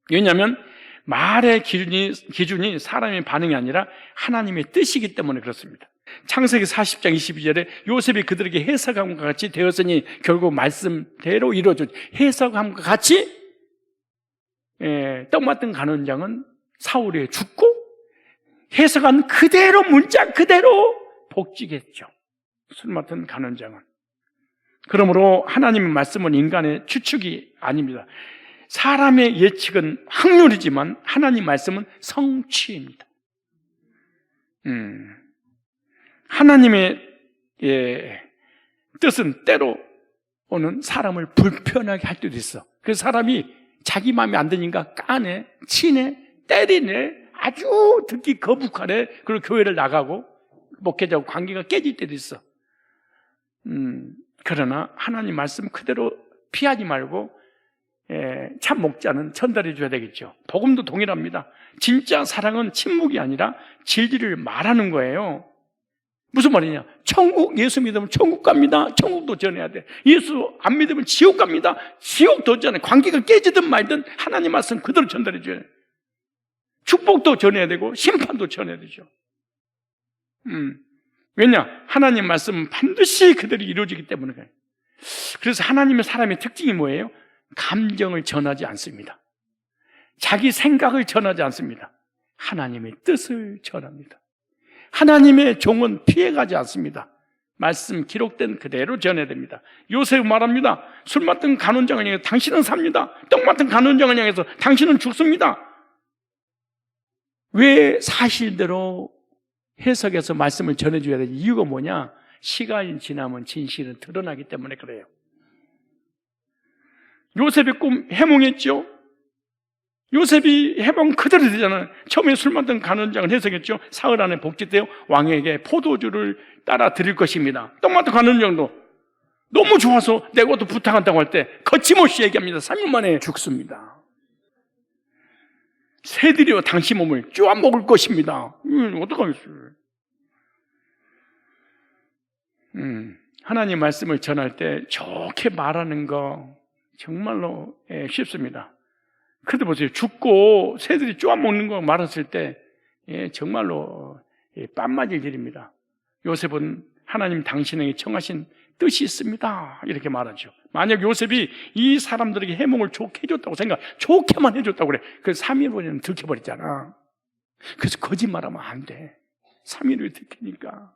왜냐하면 말의 기준이 사람의 반응이 아니라 하나님의 뜻이기 때문에 그렇습니다. 창세기 40장 22절에 요셉이 그들에게 해석함과 같이 되었으니 결국 말씀대로 이루어졌죠. 해석함과 같이 떡 맡은 간원장은 사울에 죽고 해석한 그대로 문자 그대로 복직했죠. 술 맡은 간원장은. 그러므로 하나님의 말씀은 인간의 추측이 아닙니다. 사람의 예측은 확률이지만 하나님 말씀은 성취입니다. 하나님의 뜻은 때로는 사람을 불편하게 할 때도 있어. 그 사람이 자기 마음에 안 드니까 까내, 치네, 때리네, 아주 듣기 거북하네. 그리고 교회를 나가고 목회자하고 관계가 깨질 때도 있어. 그러나 하나님 말씀 그대로 피하지 말고 참 목자는 전달해 줘야 되겠죠. 복음도 동일합니다. 진짜 사랑은 침묵이 아니라 진리를 말하는 거예요. 무슨 말이냐? 예수 믿으면 천국 갑니다. 천국도 전해야 돼. 예수 안 믿으면 지옥 갑니다. 지옥도 전해. 관계가 깨지든 말든 하나님 말씀 그대로 전달해 줘야 돼. 축복도 전해야 되고 심판도 전해야 되죠. 왜냐? 하나님 말씀은 반드시 그대로 이루어지기 때문에 그래요. 그래서 하나님의 사람의 특징이 뭐예요? 감정을 전하지 않습니다. 자기 생각을 전하지 않습니다. 하나님의 뜻을 전합니다. 하나님의 종은 피해가지 않습니다. 말씀 기록된 그대로 전해야 됩니다. 요셉 말합니다. 술 맡은 간원장을 향해서 당신은 삽니다. 떡 맡은 간원장을 향해서 당신은 죽습니다. 왜 사실대로 해석해서 말씀을 전해줘야 되지? 이유가 뭐냐? 시간이 지나면 진실은 드러나기 때문에 그래요. 요셉의 꿈 해몽했죠? 요셉이 해몽 그대로 되잖아요. 처음에 술 맡은 간원장을 해석했죠. 사흘 안에 복직되어 왕에게 포도주를 따라 드릴 것입니다. 떡 맡은 간원장도 너무 좋아서 내 것도 부탁한다고 할 때 거침없이 얘기합니다. 3일 만에 죽습니다. 새들이여 당신 몸을 쪼아 먹을 것입니다. 어떡하겠어요? 하나님 말씀을 전할 때 좋게 말하는 거 정말로 쉽습니다. 그래도 보세요. 죽고 새들이 쪼아 먹는 거 말했을 때 정말로 뺨 맞을 일입니다. 요셉은 하나님 당신에게 청하신 뜻이 있습니다. 이렇게 말하죠. 만약 요셉이 이 사람들에게 해몽을 좋게 해줬다고 좋게만 해줬다고 그래. 그 3일 후에는 들켜버렸잖아. 그래서 거짓말하면 안 돼. 3일 후에 들키니까.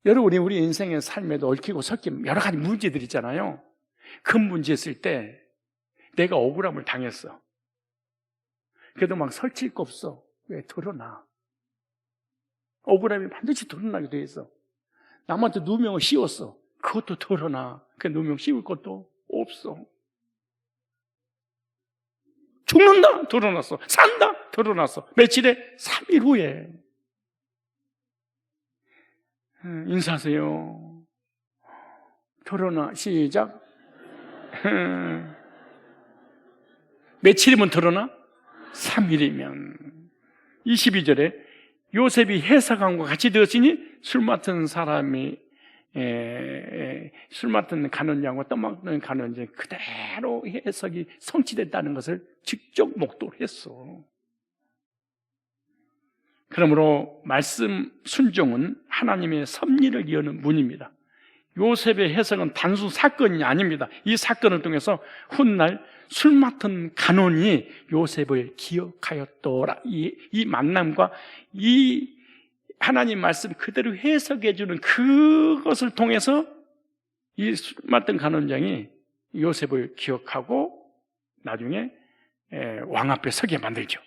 여러분이 우리 인생의 삶에도 얽히고 섞인 여러 가지 문제들 있잖아요. 큰 문제 있을 때 내가 억울함을 당했어. 그래도 막 설칠 거 없어. 왜? 드러나. 억울함이 반드시 드러나게 돼 있어. 남한테 누명을 씌웠어. 그것도 드러나. 그 누명 씌울 것도 없어. 죽는다? 드러났어. 산다? 드러났어. 며칠에? 3일 후에. 인사하세요. 드러나. 시작. 며칠이면 드러나? 3일이면. 22절에 요셉이 해석함과 같이 되었으니 술 맡은 사람이 술 맡은 간원장과 떡 맡은 간원장이 그대로 해석이 성취됐다는 것을 직접 목도를 했어. 그러므로 말씀 순종은 하나님의 섭리를 이어는 문입니다. 요셉의 해석은 단순 사건이 아닙니다. 이 사건을 통해서 훗날 술 맡은 간원이 요셉을 기억하였더라. 이 만남과 이 하나님 말씀 그대로 해석해주는 그것을 통해서 이 술 맡은 간원장이 요셉을 기억하고 나중에 왕 앞에 서게 만들죠.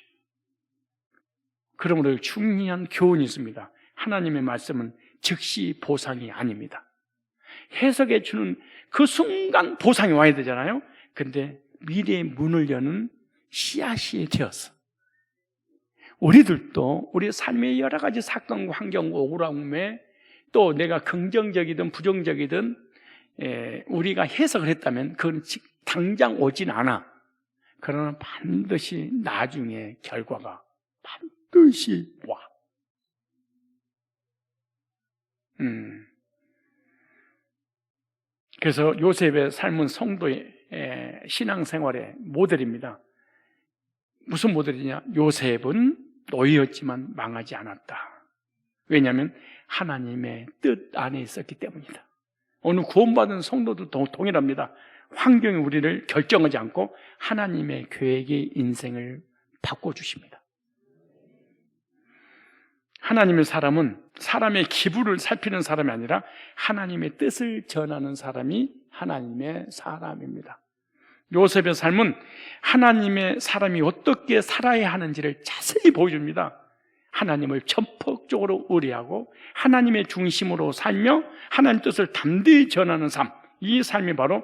그러므로 중요한 교훈이 있습니다. 하나님의 말씀은 즉시 보상이 아닙니다. 해석해 주는 그 순간 보상이 와야 되잖아요. 근데 미래의 문을 여는 씨앗이 되었어. 우리들도 우리 삶의 여러 가지 사건과 환경과 억울함에 또 내가 긍정적이든 부정적이든 우리가 해석을 했다면 그건 당장 오진 않아. 그러나 반드시 나중에 결과가 반드시 와. 그래서 요셉의 삶은 성도의 신앙생활의 모델입니다. 무슨 모델이냐? 요셉은 노예였지만 망하지 않았다. 왜냐하면 하나님의 뜻 안에 있었기 때문이다. 오늘 구원받은 성도도 동일합니다. 환경이 우리를 결정하지 않고 하나님의 계획의 인생을 바꿔주십니다. 하나님의 사람은 사람의 기분을 살피는 사람이 아니라 하나님의 뜻을 전하는 사람이 하나님의 사람입니다. 요셉의 삶은 하나님의 사람이 어떻게 살아야 하는지를 자세히 보여줍니다. 하나님을 전폭적으로 의뢰하고 하나님의 중심으로 살며 하나님 뜻을 담대히 전하는 삶, 이 삶이 바로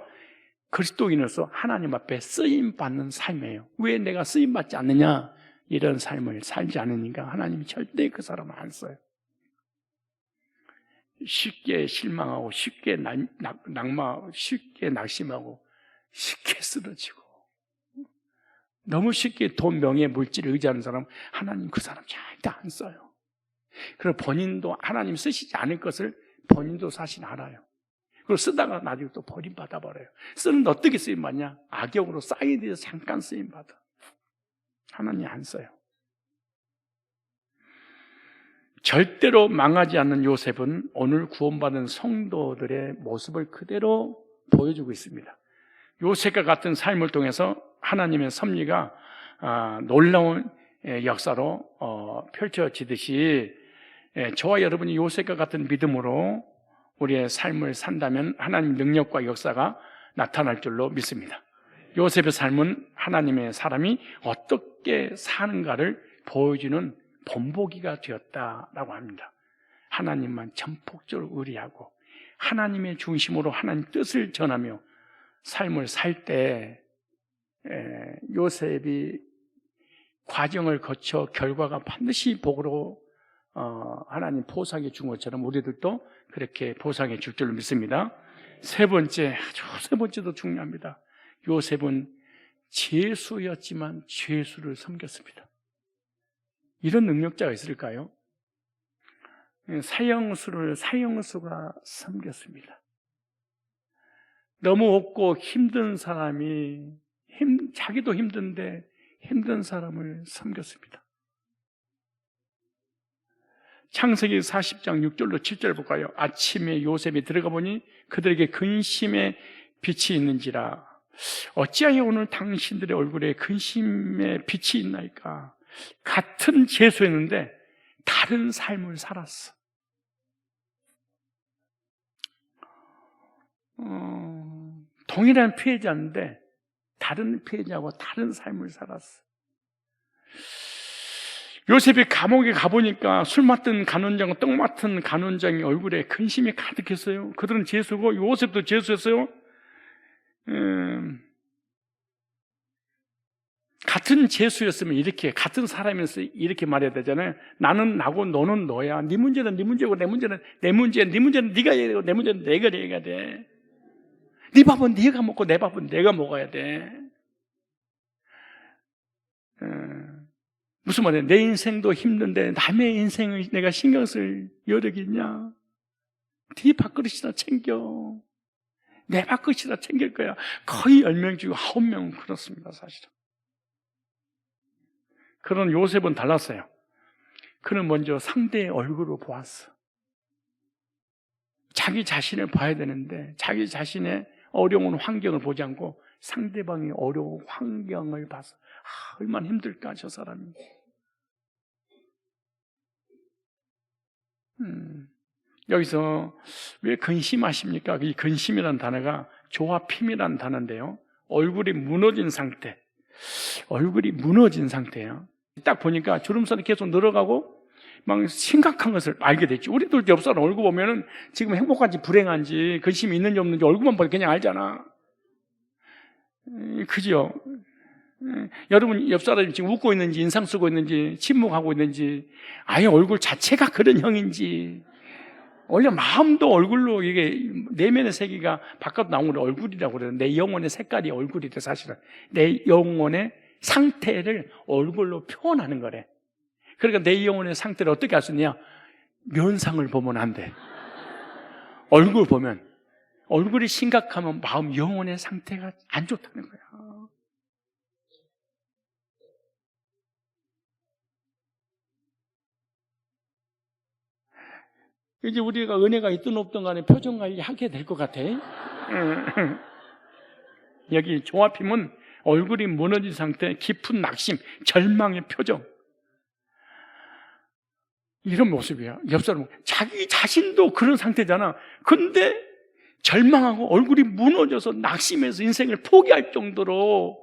그리스도인으로서 하나님 앞에 쓰임받는 삶이에요. 왜 내가 쓰임받지 않느냐? 이런 삶을 살지 않으니까 하나님이 절대 그 사람을 안 써요. 쉽게 실망하고 쉽게 쉽게 낙심하고 쉽게 쓰러지고 너무 쉽게 돈, 명예, 물질을 의지하는 사람, 하나님 그 사람 절대 안 써요. 그리고 본인도 하나님 쓰시지 않을 것을 본인도 사실 알아요. 그리고 쓰다가 나중에 또 버림받아 버려요. 쓰는데 어떻게 쓰임받냐? 악역으로 사이드에서 잠깐 쓰임받아. 하나님 안 써요. 절대로 망하지 않는 요셉은 오늘 구원받은 성도들의 모습을 그대로 보여주고 있습니다. 요셉과 같은 삶을 통해서 하나님의 섭리가 놀라운 역사로 펼쳐지듯이 저와 여러분이 요셉과 같은 믿음으로 우리의 삶을 산다면 하나님 능력과 역사가 나타날 줄로 믿습니다. 요셉의 삶은 하나님의 사람이 어떻게 사는가를 보여주는 본보기가 되었다라고 합니다. 하나님만 전폭적으로 의뢰하고 하나님의 중심으로 하나님 뜻을 전하며 삶을 살 때 요셉이 과정을 거쳐 결과가 반드시 복으로 하나님 보상해 준 것처럼 우리들도 그렇게 보상해 줄 줄로 믿습니다. 세 번째도 중요합니다. 요셉은 죄수였지만 죄수를 섬겼습니다. 이런 능력자가 있을까요? 사형수가 섬겼습니다. 너무 없고 힘든 사람이 자기도 힘든데 힘든 사람을 섬겼습니다. 창세기 40장 6절로 7절 볼까요? 아침에 요셉이 들어가 보니 그들에게 근심의 빛이 있는지라. 어찌하여 오늘 당신들의 얼굴에 근심의 빛이 있나이까? 같은 죄수였는데 다른 삶을 살았어. 동일한 피해자인데 다른 피해자하고 다른 삶을 살았어. 요셉이 감옥에 가보니까 술 맡은 간원장, 떡 맡은 간원장의 얼굴에 근심이 가득했어요. 그들은 죄수고 요셉도 죄수였어요. 같은 죄수였으면 이렇게, 같은 사람이었으면 이렇게 말해야 되잖아요. 나는 나고 너는 너야. 네 문제는 네 문제고 내 문제는 내 문제. 네 문제는 네가 해야 되고 내 문제는 내가 해야 돼. 네 밥은 네가 먹고 내 밥은 내가 먹어야 돼. 무슨 말이야? 내 인생도 힘든데 남의 인생을 내가 신경 쓸 여력이 있냐? 네 밥그릇이나 챙겨. 내 밥그릇이나 챙길 거야. 거의 10명 중에 9명은 그렇습니다, 사실은. 그런 요셉은 달랐어요. 그는 먼저 상대의 얼굴을 보았어. 자기 자신을 봐야 되는데 자기 자신의 어려운 환경을 보지 않고 상대방의 어려운 환경을 봐서 얼마나 힘들까 저 사람이. 여기서 왜 근심하십니까? 이 근심이라는 단어가 조합힘이라는 단어인데요, 얼굴이 무너진 상태, 얼굴이 무너진 상태예요. 딱 보니까 주름살이 계속 늘어가고 막 심각한 것을 알게 됐지. 우리들 옆 사람 얼굴 보면은 지금 행복한지 불행한지 근심이 있는지 없는지 얼굴만 보면 그냥 알잖아. 그죠? 여러분 옆 사람이 지금 웃고 있는지 인상 쓰고 있는지 침묵하고 있는지 아예 얼굴 자체가 그런 형인지, 원래 마음도 얼굴로 이게 내면의 세계가 바깥으로 나오는 걸 얼굴이라고 그래요. 내 영혼의 색깔이 얼굴이래. 사실은 내 영혼의 상태를 얼굴로 표현하는 거래. 그러니까 내 영혼의 상태를 어떻게 알 수 있냐? 면상을 보면 안 돼. 얼굴 보면, 얼굴이 심각하면 마음, 영혼의 상태가 안 좋다는 거야. 이제 우리가 은혜가 있든 없든 간에 표정 관리 하게 될 것 같아. 여기 조합힘은 얼굴이 무너진 상태, 깊은 낙심, 절망의 표정, 이런 모습이야. 옆 사람은 자기 자신도 그런 상태잖아. 근데 절망하고 얼굴이 무너져서 낙심해서 인생을 포기할 정도로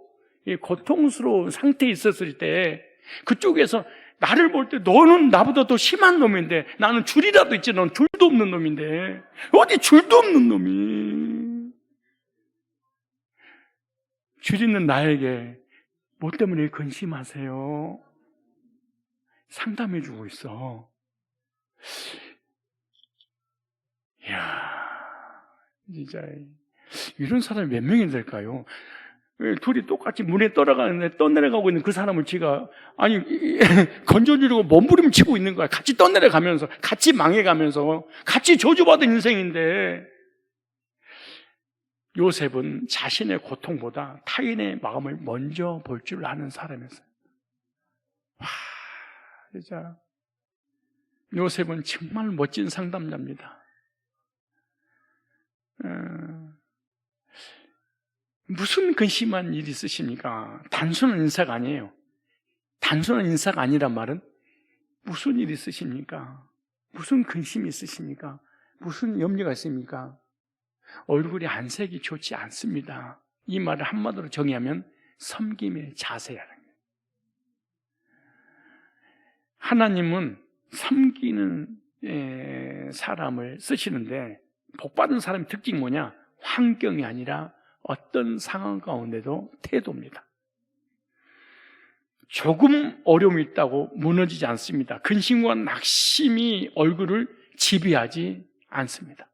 고통스러운 상태에 있었을 때 그쪽에서 나를 볼 때 너는 나보다 더 심한 놈인데 나는 줄이라도 있지 넌 줄도 없는 놈인데 어디 줄도 없는 놈이 줄 있는 나에게 뭐 때문에 근심하세요? 상담해주고 있어. 이야, 진짜 이런 사람이 몇 명이 될까요? 둘이 똑같이 문에 떠나가는데 떠내려가고 있는 그 사람을 지가 아니 건져주려고 몸부림치고 있는 거야. 같이 떠내려가면서 같이 망해가면서 같이 저주받은 인생인데 요셉은 자신의 고통보다 타인의 마음을 먼저 볼 줄 아는 사람이었어요. 와, 진짜 요셉은 정말 멋진 상담자입니다. 무슨 근심한 일이 있으십니까? 단순한 인사가 아니에요. 단순한 인사가 아니란 말은 무슨 일이 있으십니까? 무슨 근심이 있으십니까? 무슨 염려가 있습니까? 얼굴이 안색이 좋지 않습니다. 이 말을 한마디로 정의하면 섬김의 자세라는 거예요. 하나님은 섬기는 사람을 쓰시는데 복받은 사람의 특징이 뭐냐? 환경이 아니라 어떤 상황 가운데도 태도입니다. 조금 어려움이 있다고 무너지지 않습니다. 근심과 낙심이 얼굴을 지배하지 않습니다.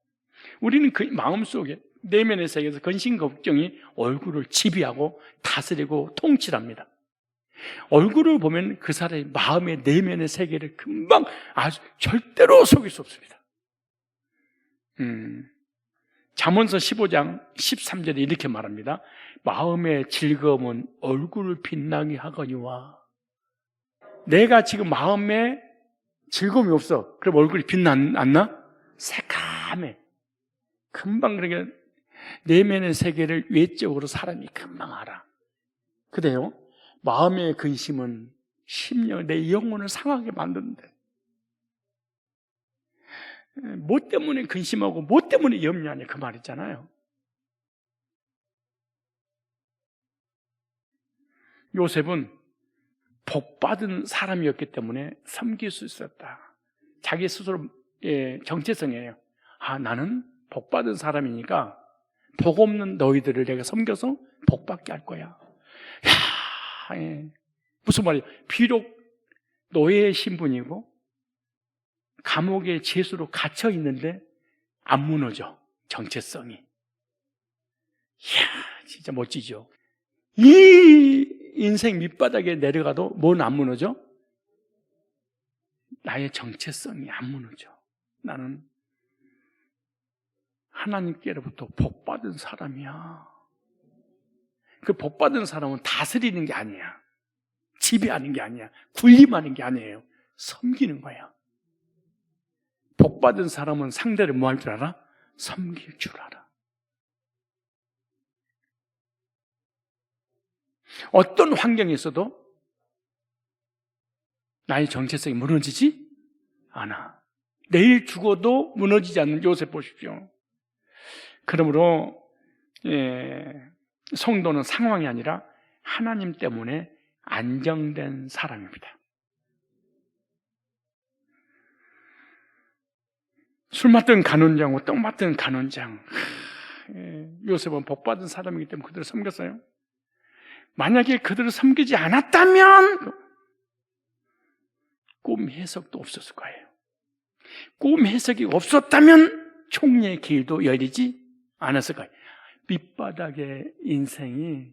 우리는 그 마음속에 내면의 세계에서 근심 걱정이 얼굴을 지배하고 다스리고 통치합니다. 얼굴을 보면 그 사람의 마음의 내면의 세계를 금방 아주 절대로 속일 수 없습니다. 잠언서 15장 13절에 이렇게 말합니다. 마음의 즐거움은 얼굴을 빛나게 하거니와. 내가 지금 마음에 즐거움이 없어. 그럼 얼굴이 빛났나? 새카매. 금방 그렇게 내면의 세계를 외적으로 사람이 금방 알아. 그래요? 마음의 근심은 심령, 내 영혼을 상하게 만드는데 뭐 때문에 근심하고 뭐 때문에 염려하냐 그 말 있잖아요. 요셉은 복받은 사람이었기 때문에 섬길 수 있었다. 자기 스스로 정체성이에요. 나는 복받은 사람이니까 복 없는 너희들을 내가 섬겨서 복받게 할 거야. 무슨 말이에요? 비록 노예의 신분이고 감옥의 죄수로 갇혀 있는데 안 무너져. 정체성이. 이야, 진짜 멋지죠. 이 인생 밑바닥에 내려가도 뭔 안 무너져? 나의 정체성이 안 무너져. 나는 하나님께로부터 복받은 사람이야. 그 복받은 사람은 다스리는 게 아니야. 지배하는 게 아니야. 군림하는 게 아니에요. 섬기는 거야. 복받은 사람은 상대를 뭐 할 줄 알아? 섬길 줄 알아. 어떤 환경에 있어도 나의 정체성이 무너지지 않아. 내일 죽어도 무너지지 않는 요셉 보십시오. 그러므로 성도는 상황이 아니라 하나님 때문에 안정된 사람입니다. 술 맡던 간원장과 떡 맡던 간원장. 요셉은 복받은 사람이기 때문에 그들을 섬겼어요. 만약에 그들을 섬기지 않았다면 꿈 해석도 없었을 거예요. 꿈 해석이 없었다면 총리의 길도 열리지 않았을 거예요. 밑바닥의 인생을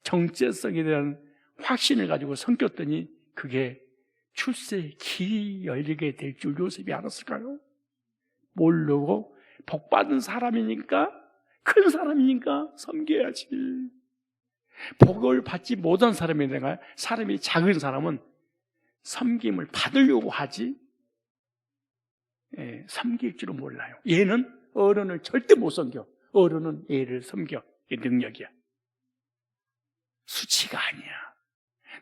정체성에 대한 확신을 가지고 섬겼더니 그게 출세의 길이 열리게 될 줄 요셉이 알았을까요? 모르고 복받은 사람이니까, 큰 사람이니까 섬겨야지. 복을 받지 못한 사람이니까, 사람이 작은 사람은 섬김을 받으려고 하지 섬길 줄은 몰라요. 얘는 어른을 절대 못 섬겨. 어른은 얘를 섬겨. 이게 능력이야. 수치가 아니야.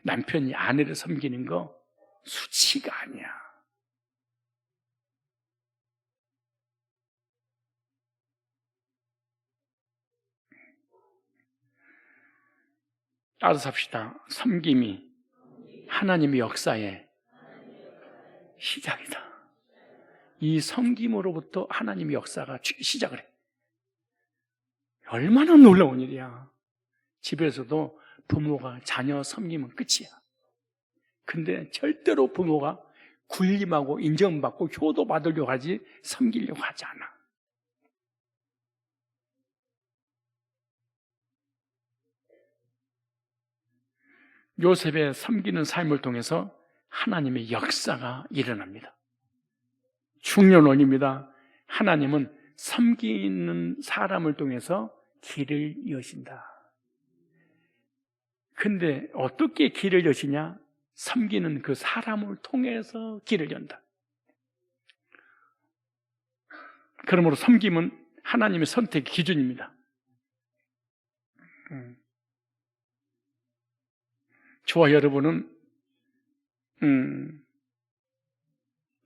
남편이 아내를 섬기는 거 수치가 아니야. 따라서 합시다. 섬김이 하나님의 역사의 시작이다. 이 섬김으로부터 하나님의 역사가 시작을 해. 얼마나 놀라운 일이야. 집에서도 부모가 자녀 섬기면 끝이야. 근데 절대로 부모가 군림하고 인정받고 효도받으려고 하지 섬기려고 하지 않아. 요셉의 섬기는 삶을 통해서 하나님의 역사가 일어납니다. 중요원입니다. 하나님은 섬기는 사람을 통해서 길을 여신다. 근데 어떻게 길을 여시냐? 섬기는 그 사람을 통해서 길을 연다. 그러므로 섬김은 하나님의 선택 기준입니다. 저와 여러분은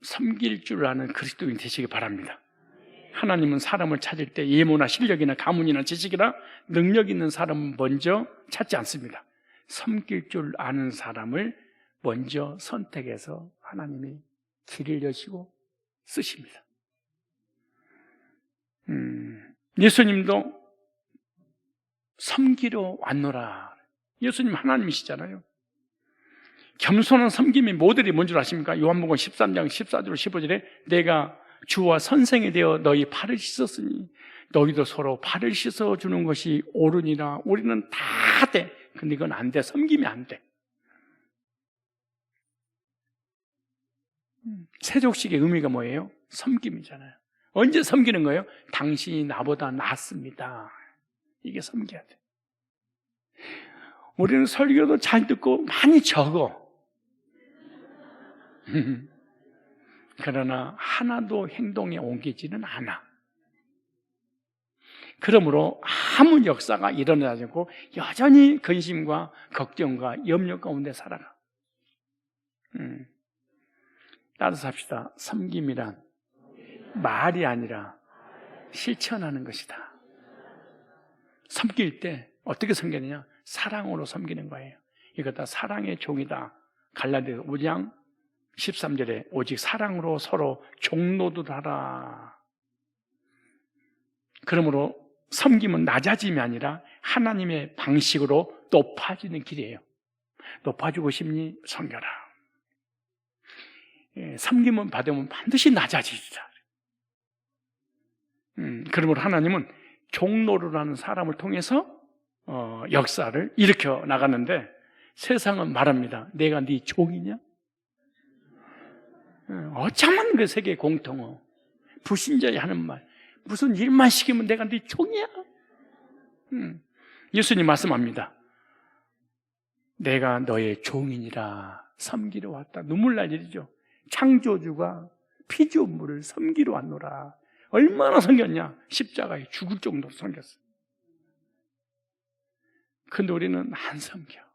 섬길 줄 아는 그리스도인 되시기 바랍니다. 하나님은 사람을 찾을 때 예모나 실력이나 가문이나 지식이나 능력 있는 사람은 먼저 찾지 않습니다. 섬길 줄 아는 사람을 먼저 선택해서 하나님이 길을 여시고 쓰십니다. 예수님도 섬기러 왔노라. 예수님 하나님이시잖아요. 겸손한 섬김의 모델이 뭔 줄 아십니까? 요한복음 13장 14절 15절에 내가 주와 선생이 되어 너희 발을 씻었으니 너희도 서로 발을 씻어주는 것이 옳으니라. 우리는 다 돼. 근데 이건 안 돼. 섬김이 안 돼. 세족식의 의미가 뭐예요? 섬김이잖아요. 언제 섬기는 거예요? 당신이 나보다 낫습니다. 이게 섬겨야 돼. 우리는 설교도 잘 듣고 많이 적어. 그러나 하나도 행동에 옮기지는 않아. 그러므로 아무 역사가 일어나지 않고 여전히 근심과 걱정과 염려 가운데 살아가. 따라서 합시다. 섬김이란 말이 아니라 실천하는 것이다. 섬길 때 어떻게 섬기느냐? 사랑으로 섬기는 거예요. 이거 다 사랑의 종이다. 갈라디아서 5장 13절에 오직 사랑으로 서로 종노릇 하라. 그러므로 섬김은 낮아짐이 아니라 하나님의 방식으로 높아지는 길이에요. 높아지고 싶니? 섬겨라. 섬김은 받으면 반드시 낮아지리라. 그러므로 하나님은 종노릇 하는 사람을 통해서 역사를 일으켜 나가는데 세상은 말합니다. 내가 네 종이냐? 어쩌면 그 세계 공통어. 불신자의 하는 말. 무슨 일만 시키면 내가 네 종이야? 예수님 말씀합니다. 내가 너의 종이니라. 섬기러 왔다. 눈물 날 일이죠. 창조주가 피조물을 섬기러 왔노라. 얼마나 섬겼냐? 십자가에 죽을 정도로 섬겼어. 근데 우리는 안 섬겨.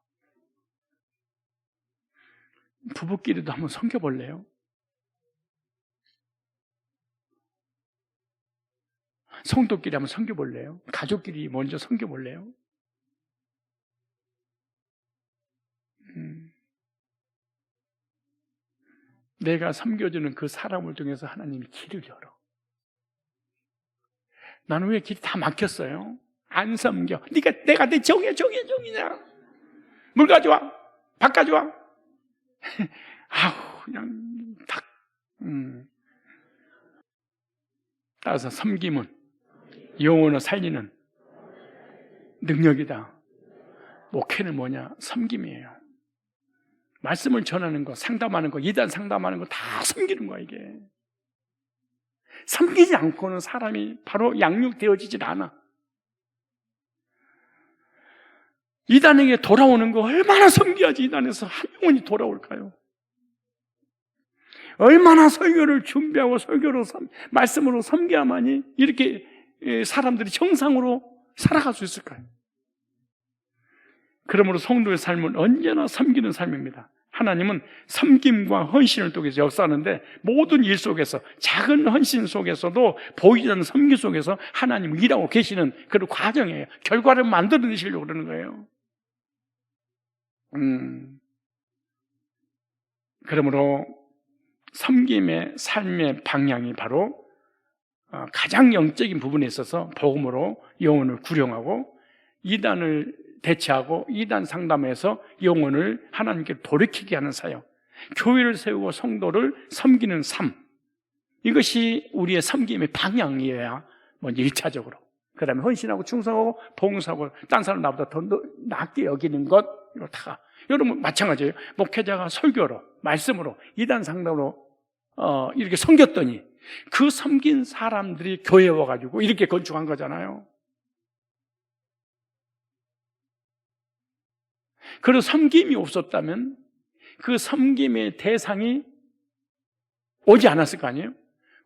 부부끼리도 한번 섬겨볼래요? 성도끼리 한번 섬겨볼래요? 가족끼리 먼저 섬겨볼래요? 내가 섬겨주는 그 사람을 통해서 하나님이 길을 열어. 나는 왜 길이 다 막혔어요? 안 섬겨. 내가 내 종이냐? 물 가져와. 밥 가져와. 아우, 그냥 딱. 따라서 섬김은 영혼을 살리는 능력이다. 목회는 뭐냐? 섬김이에요. 말씀을 전하는 거, 상담하는 거, 이단 상담하는 거 다 섬기는 거야, 이게. 섬기지 않고는 사람이 바로 양육되어지질 않아. 이단에게 돌아오는 거 얼마나 섬겨야지 이단에서 한 영혼이 돌아올까요? 얼마나 설교를 준비하고 설교로 말씀으로 섬겨야만이 이렇게 사람들이 정상으로 살아갈 수 있을까요? 그러므로 성도의 삶은 언제나 섬기는 삶입니다. 하나님은 섬김과 헌신을 통해서 역사하는데 모든 일 속에서 작은 헌신 속에서도 보이지 않는 섬기 속에서 하나님은 일하고 계시는 그런 과정이에요. 결과를 만들어내시려고 그러는 거예요. 그러므로 섬김의 삶의 방향이 바로 가장 영적인 부분에 있어서 복음으로 영혼을 구령하고 이단을 대체하고 이단 상담에서 영혼을 하나님께 돌이키게 하는 사역, 교회를 세우고 성도를 섬기는 삶, 이것이 우리의 섬김의 방향이어야 먼저 1차적으로, 그 다음에 헌신하고 충성하고 봉사하고 딴 사람 나보다 더 낫게 여기는 것, 이거 다 여러분 마찬가지예요. 목회자가 설교로 말씀으로 이단 상담으로 이렇게 섬겼더니 그 섬긴 사람들이 교회에 와가지고 이렇게 건축한 거잖아요. 그리고 섬김이 없었다면 그 섬김의 대상이 오지 않았을 거 아니에요?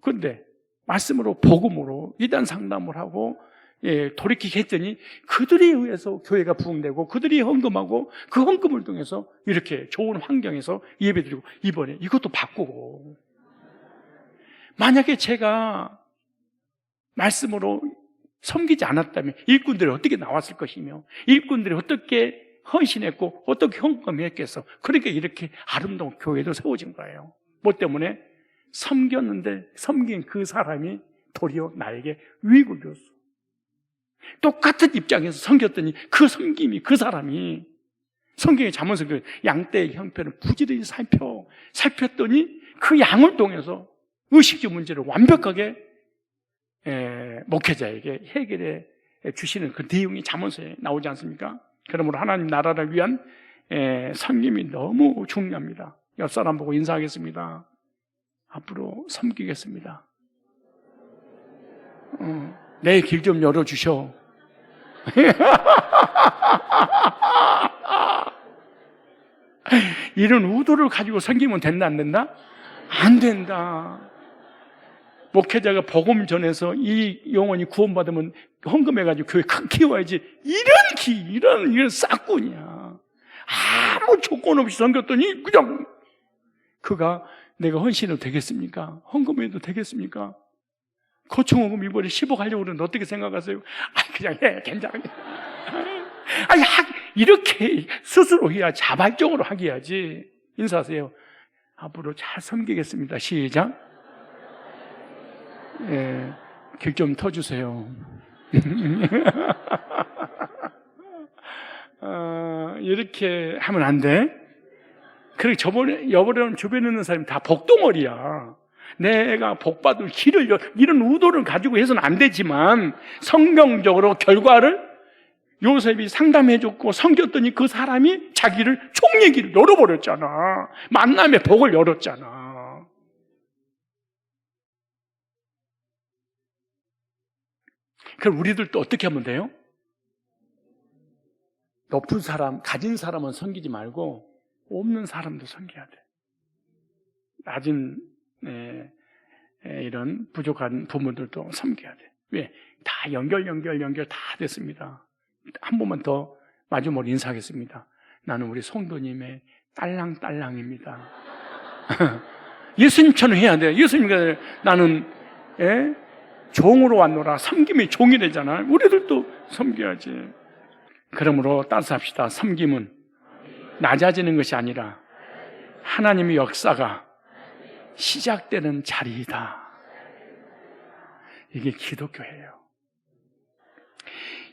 그런데 말씀으로 복음으로 이단 상담을 하고 돌이키게 했더니 그들에 의해서 교회가 부흥되고 그들이 헌금하고 그 헌금을 통해서 이렇게 좋은 환경에서 예배드리고 이번에 이것도 바꾸고, 만약에 제가 말씀으로 섬기지 않았다면 일꾼들이 어떻게 나왔을 것이며 일꾼들이 어떻게 헌신했고 어떻게 헌금했겠어. 그러니까 이렇게 아름다운 교회도 세워진 거예요. 뭐 때문에? 섬겼는데 섬긴 그 사람이 도리어 나에게 유익을 줬어. 똑같은 입장에서 섬겼더니 그 섬김이, 그 사람이 성경의 잠언서 양떼의 형편을 부지런히 살폈더니 그 양을 통해서 의식주 문제를 완벽하게 목회자에게 해결해 주시는 그 내용이 잠언서에 나오지 않습니까? 그러므로 하나님 나라를 위한 섬김이 너무 중요합니다. 옆 사람 보고 인사하겠습니다. 앞으로 섬기겠습니다. 내 길 좀 열어주셔. 이런 의도를 가지고 섬기면 된다, 안 된다? 안 된다. 목회자가 복음 전해서 이 영혼이 구원받으면 헌금해가지고 교회 큰 키워야지. 이런 싹군이야. 아무 조건 없이 섬겼더니 그냥 그가 내가 헌신해도 되겠습니까? 헌금해도 되겠습니까? 거충헌금 이번에 10억 하려고 그러는데 어떻게 생각하세요? 그냥 해, 괜찮아. 이렇게 스스로 해야 자발적으로 하기야지. 인사하세요. 앞으로 잘 섬기겠습니다. 시작. 길 좀 터주세요. 이렇게 하면 안 돼. 그리고 여버려는 주변에 있는 사람이 다 복덩어리야. 내가 복받을 길을 이런 의도를 가지고 해서는 안 되지만 성경적으로 결과를 요셉이 상담해줬고 섬겼더니 그 사람이 자기를 총리의 길을 열어버렸잖아. 만남의 복을 열었잖아. 그럼 우리들도 어떻게 하면 돼요? 높은 사람, 가진 사람은 섬기지 말고 없는 사람도 섬겨야 돼. 낮은 이런 부족한 부모들도 섬겨야 돼. 왜? 다 연결 다 됐습니다. 한 번만 더 마지막으로 인사하겠습니다. 나는 우리 성도님의 딸랑딸랑입니다. 예수님처럼 해야 돼. 예수님과 나는 종으로 왔노라. 섬김이 종이 되잖아. 우리들도 섬겨야지. 그러므로 따스합시다. 섬김은 낮아지는 것이 아니라 하나님의 역사가 시작되는 자리이다. 이게 기독교예요.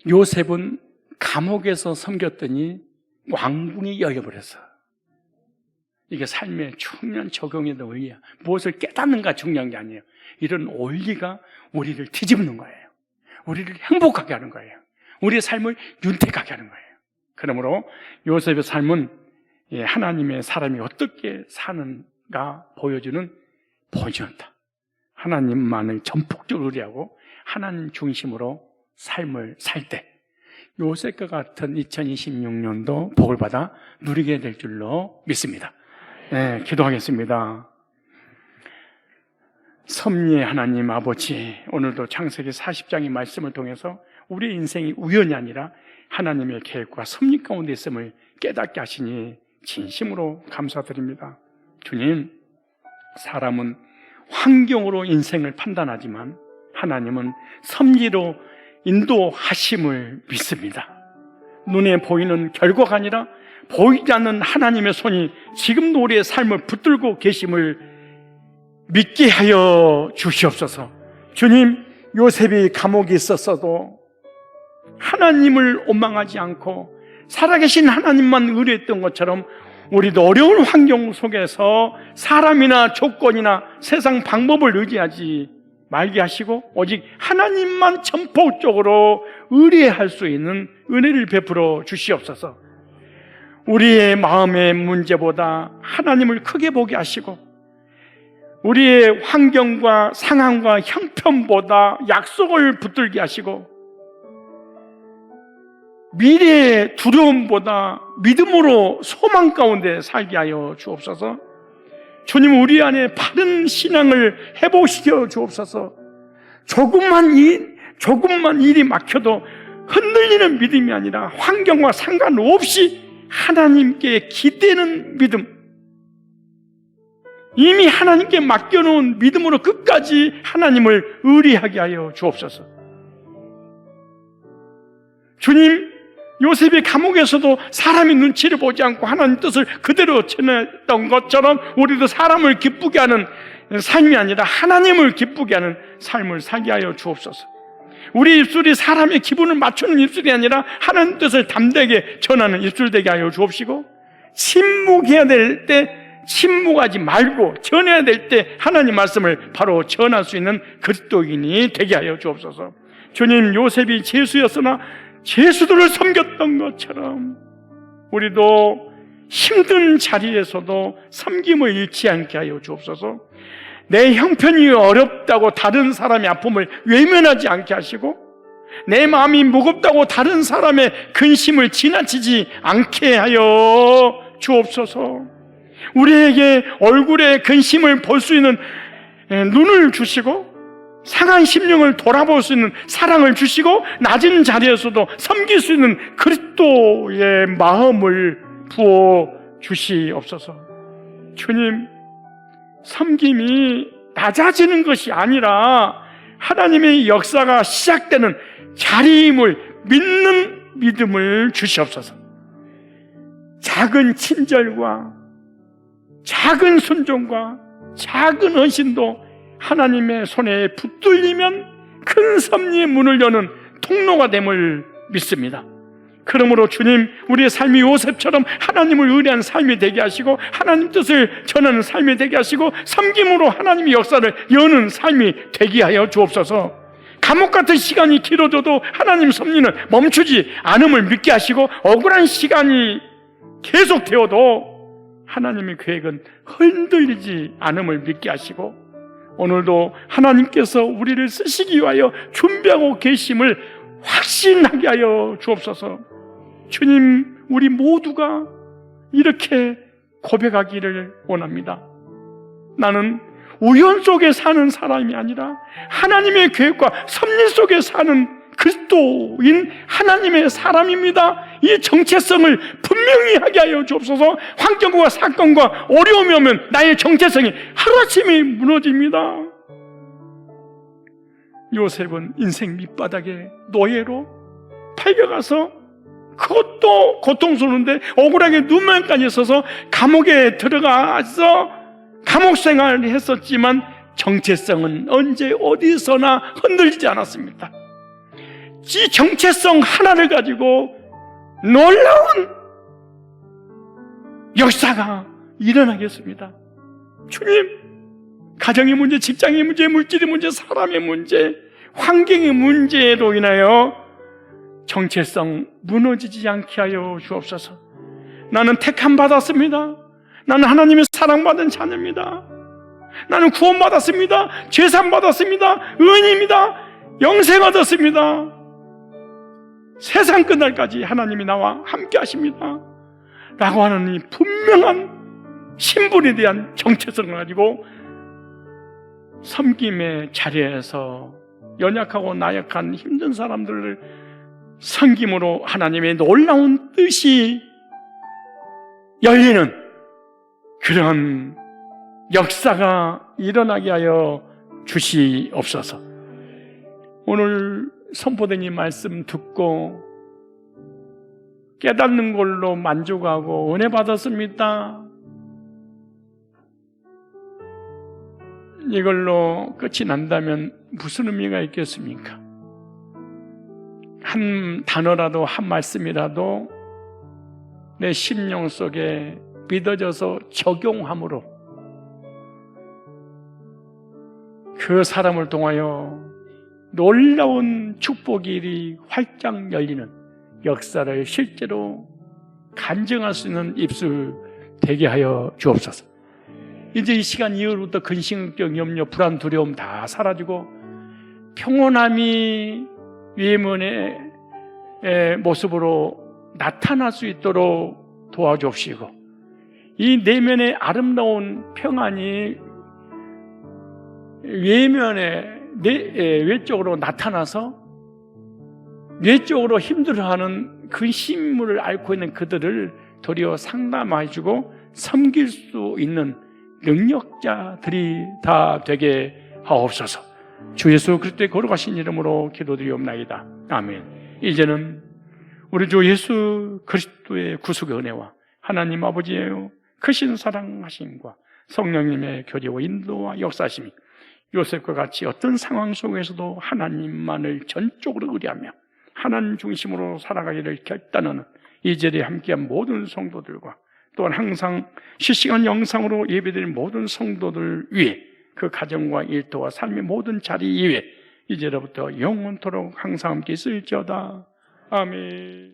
요셉은 감옥에서 섬겼더니 왕궁이 열려버렸어. 이게 삶의 중요한 적용의 원리야. 무엇을 깨닫는가 중요한 게 아니에요. 이런 원리가 우리를 뒤집는 거예요. 우리를 행복하게 하는 거예요. 우리의 삶을 윤택하게 하는 거예요. 그러므로 요셉의 삶은 하나님의 사람이 어떻게 사는가 보여주는 포인트다. 하나님만을 전폭적으로 의뢰하고 하나님 중심으로 삶을 살 때 요셉과 같은 2026년도 복을 받아 누리게 될 줄로 믿습니다. 기도하겠습니다. 섭리의 하나님 아버지, 오늘도 창세기 40장의 말씀을 통해서 우리의 인생이 우연이 아니라 하나님의 계획과 섭리 가운데 있음을 깨닫게 하시니 진심으로 감사드립니다. 주님, 사람은 환경으로 인생을 판단하지만 하나님은 섭리로 인도하심을 믿습니다. 눈에 보이는 결과가 아니라 보이지 않는 하나님의 손이 지금도 우리의 삶을 붙들고 계심을 믿게 하여 주시옵소서. 주님, 요셉이 감옥에 있었어도 하나님을 원망하지 않고 살아계신 하나님만 의뢰했던 것처럼 우리도 어려운 환경 속에서 사람이나 조건이나 세상 방법을 의지하지 말게 하시고 오직 하나님만 전폭적으로 의뢰할 수 있는 은혜를 베풀어 주시옵소서. 우리의 마음의 문제보다 하나님을 크게 보게 하시고 우리의 환경과 상황과 형편보다 약속을 붙들게 하시고 미래의 두려움보다 믿음으로 소망 가운데 살게 하여 주옵소서. 주님, 우리 안에 바른 신앙을 회복시켜 주옵소서. 조금만 일이 막혀도 흔들리는 믿음이 아니라 환경과 상관없이 하나님께 기대는 믿음, 이미 하나님께 맡겨놓은 믿음으로 끝까지 하나님을 의뢰하게 하여 주옵소서. 주님, 요셉이 감옥에서도 사람의 눈치를 보지 않고 하나님 뜻을 그대로 전했던 것처럼 우리도 사람을 기쁘게 하는 삶이 아니라 하나님을 기쁘게 하는 삶을 살게 하여 주옵소서. 우리 입술이 사람의 기분을 맞추는 입술이 아니라 하나님 뜻을 담대하게 전하는 입술 되게 하여 주옵시고, 침묵해야 될 때 침묵하지 말고 전해야 될 때 하나님 말씀을 바로 전할 수 있는 그리스도인이 되게 하여 주옵소서. 주님, 요셉이 죄수였으나 죄수들을 섬겼던 것처럼 우리도 힘든 자리에서도 섬김을 잃지 않게 하여 주옵소서. 내 형편이 어렵다고 다른 사람의 아픔을 외면하지 않게 하시고 내 마음이 무겁다고 다른 사람의 근심을 지나치지 않게 하여 주옵소서. 우리에게 얼굴에 근심을 볼 수 있는 눈을 주시고 상한 심령을 돌아볼 수 있는 사랑을 주시고 낮은 자리에서도 섬길 수 있는 그리스도의 마음을 부어 주시옵소서. 주님, 섬김이 낮아지는 것이 아니라 하나님의 역사가 시작되는 자리임을 믿는 믿음을 주시옵소서. 작은 친절과 작은 순종과 작은 헌신도 하나님의 손에 붙들리면 큰 섭리의 문을 여는 통로가 됨을 믿습니다. 그러므로 주님, 우리의 삶이 요셉처럼 하나님을 의뢰한 삶이 되게 하시고 하나님 뜻을 전하는 삶이 되게 하시고 섬김으로 하나님의 역사를 여는 삶이 되게 하여 주옵소서. 감옥 같은 시간이 길어져도 하나님 섭리는 멈추지 않음을 믿게 하시고 억울한 시간이 계속되어도 하나님의 계획은 흔들리지 않음을 믿게 하시고 오늘도 하나님께서 우리를 쓰시기 위하여 준비하고 계심을 확신하게 하여 주옵소서. 주님, 우리 모두가 이렇게 고백하기를 원합니다. 나는 우연 속에 사는 사람이 아니라 하나님의 계획과 섭리 속에 사는 그리스도인 하나님의 사람입니다. 이 정체성을 분명히 하게 하여 주옵소서. 환경과 사건과 어려움이 오면 나의 정체성이 하루아침에 무너집니다. 요셉은 인생 밑바닥에 노예로 팔려가서 그것도 고통스러운데 억울하게 눈물까지 있어서 감옥에 들어가서 감옥 생활을 했었지만 정체성은 언제 어디서나 흔들리지 않았습니다. 이 정체성 하나를 가지고 놀라운 역사가 일어나겠습니다. 주님, 가정의 문제, 직장의 문제, 물질의 문제, 사람의 문제, 환경의 문제로 인하여 정체성 무너지지 않게 하여 주옵소서. 나는 택함 받았습니다. 나는 하나님의 사랑받은 자녀입니다. 나는 구원받았습니다. 죄산 받았습니다. 의인입니다. 영생 얻었습니다. 세상 끝날까지 하나님이 나와 함께 하십니다 라고 하는 이 분명한 신분에 대한 정체성을 가지고 섬김의 자리에서 연약하고 나약한 힘든 사람들을 섬김으로 하나님의 놀라운 뜻이 열리는 그런 역사가 일어나게 하여 주시옵소서. 오늘 선포된 이 말씀 듣고 깨닫는 걸로 만족하고 은혜 받았습니다, 이걸로 끝이 난다면 무슨 의미가 있겠습니까? 한 단어라도 한 말씀이라도 내 심령 속에 믿어져서 적용함으로 그 사람을 통하여 놀라운 축복이 활짝 열리는 역사를 실제로 간증할 수 있는 입술 되게 하여 주옵소서. 이제 이 시간 이후로부터 근심걱정, 염려, 불안, 두려움 다 사라지고 평온함이 외면의 모습으로 나타날 수 있도록 도와주옵시고, 이 내면의 아름다운 평안이 외적으로 나타나서 내적으로 힘들어하는 근심을 앓고 있는 그들을 도리어 상담해주고 섬길 수 있는 능력자들이 다 되게 하옵소서. 주 예수 그리스도의 거룩하신 이름으로 기도드리옵나이다. 아멘. 이제는 우리 주 예수 그리스도의 구속의 은혜와 하나님 아버지의 크신 사랑하심과 성령님의 교제와 인도와 역사하심이 요셉과 같이 어떤 상황 속에서도 하나님만을 전적으로 의뢰하며 하나님 중심으로 살아가기를 결단하는 이 자리에 함께한 모든 성도들과 또한 항상 실시간 영상으로 예배드린 모든 성도들 위해 그 가정과 일터와 삶의 모든 자리 위에 이제로부터 영원토록 항상 함께 있을지어다. 아멘.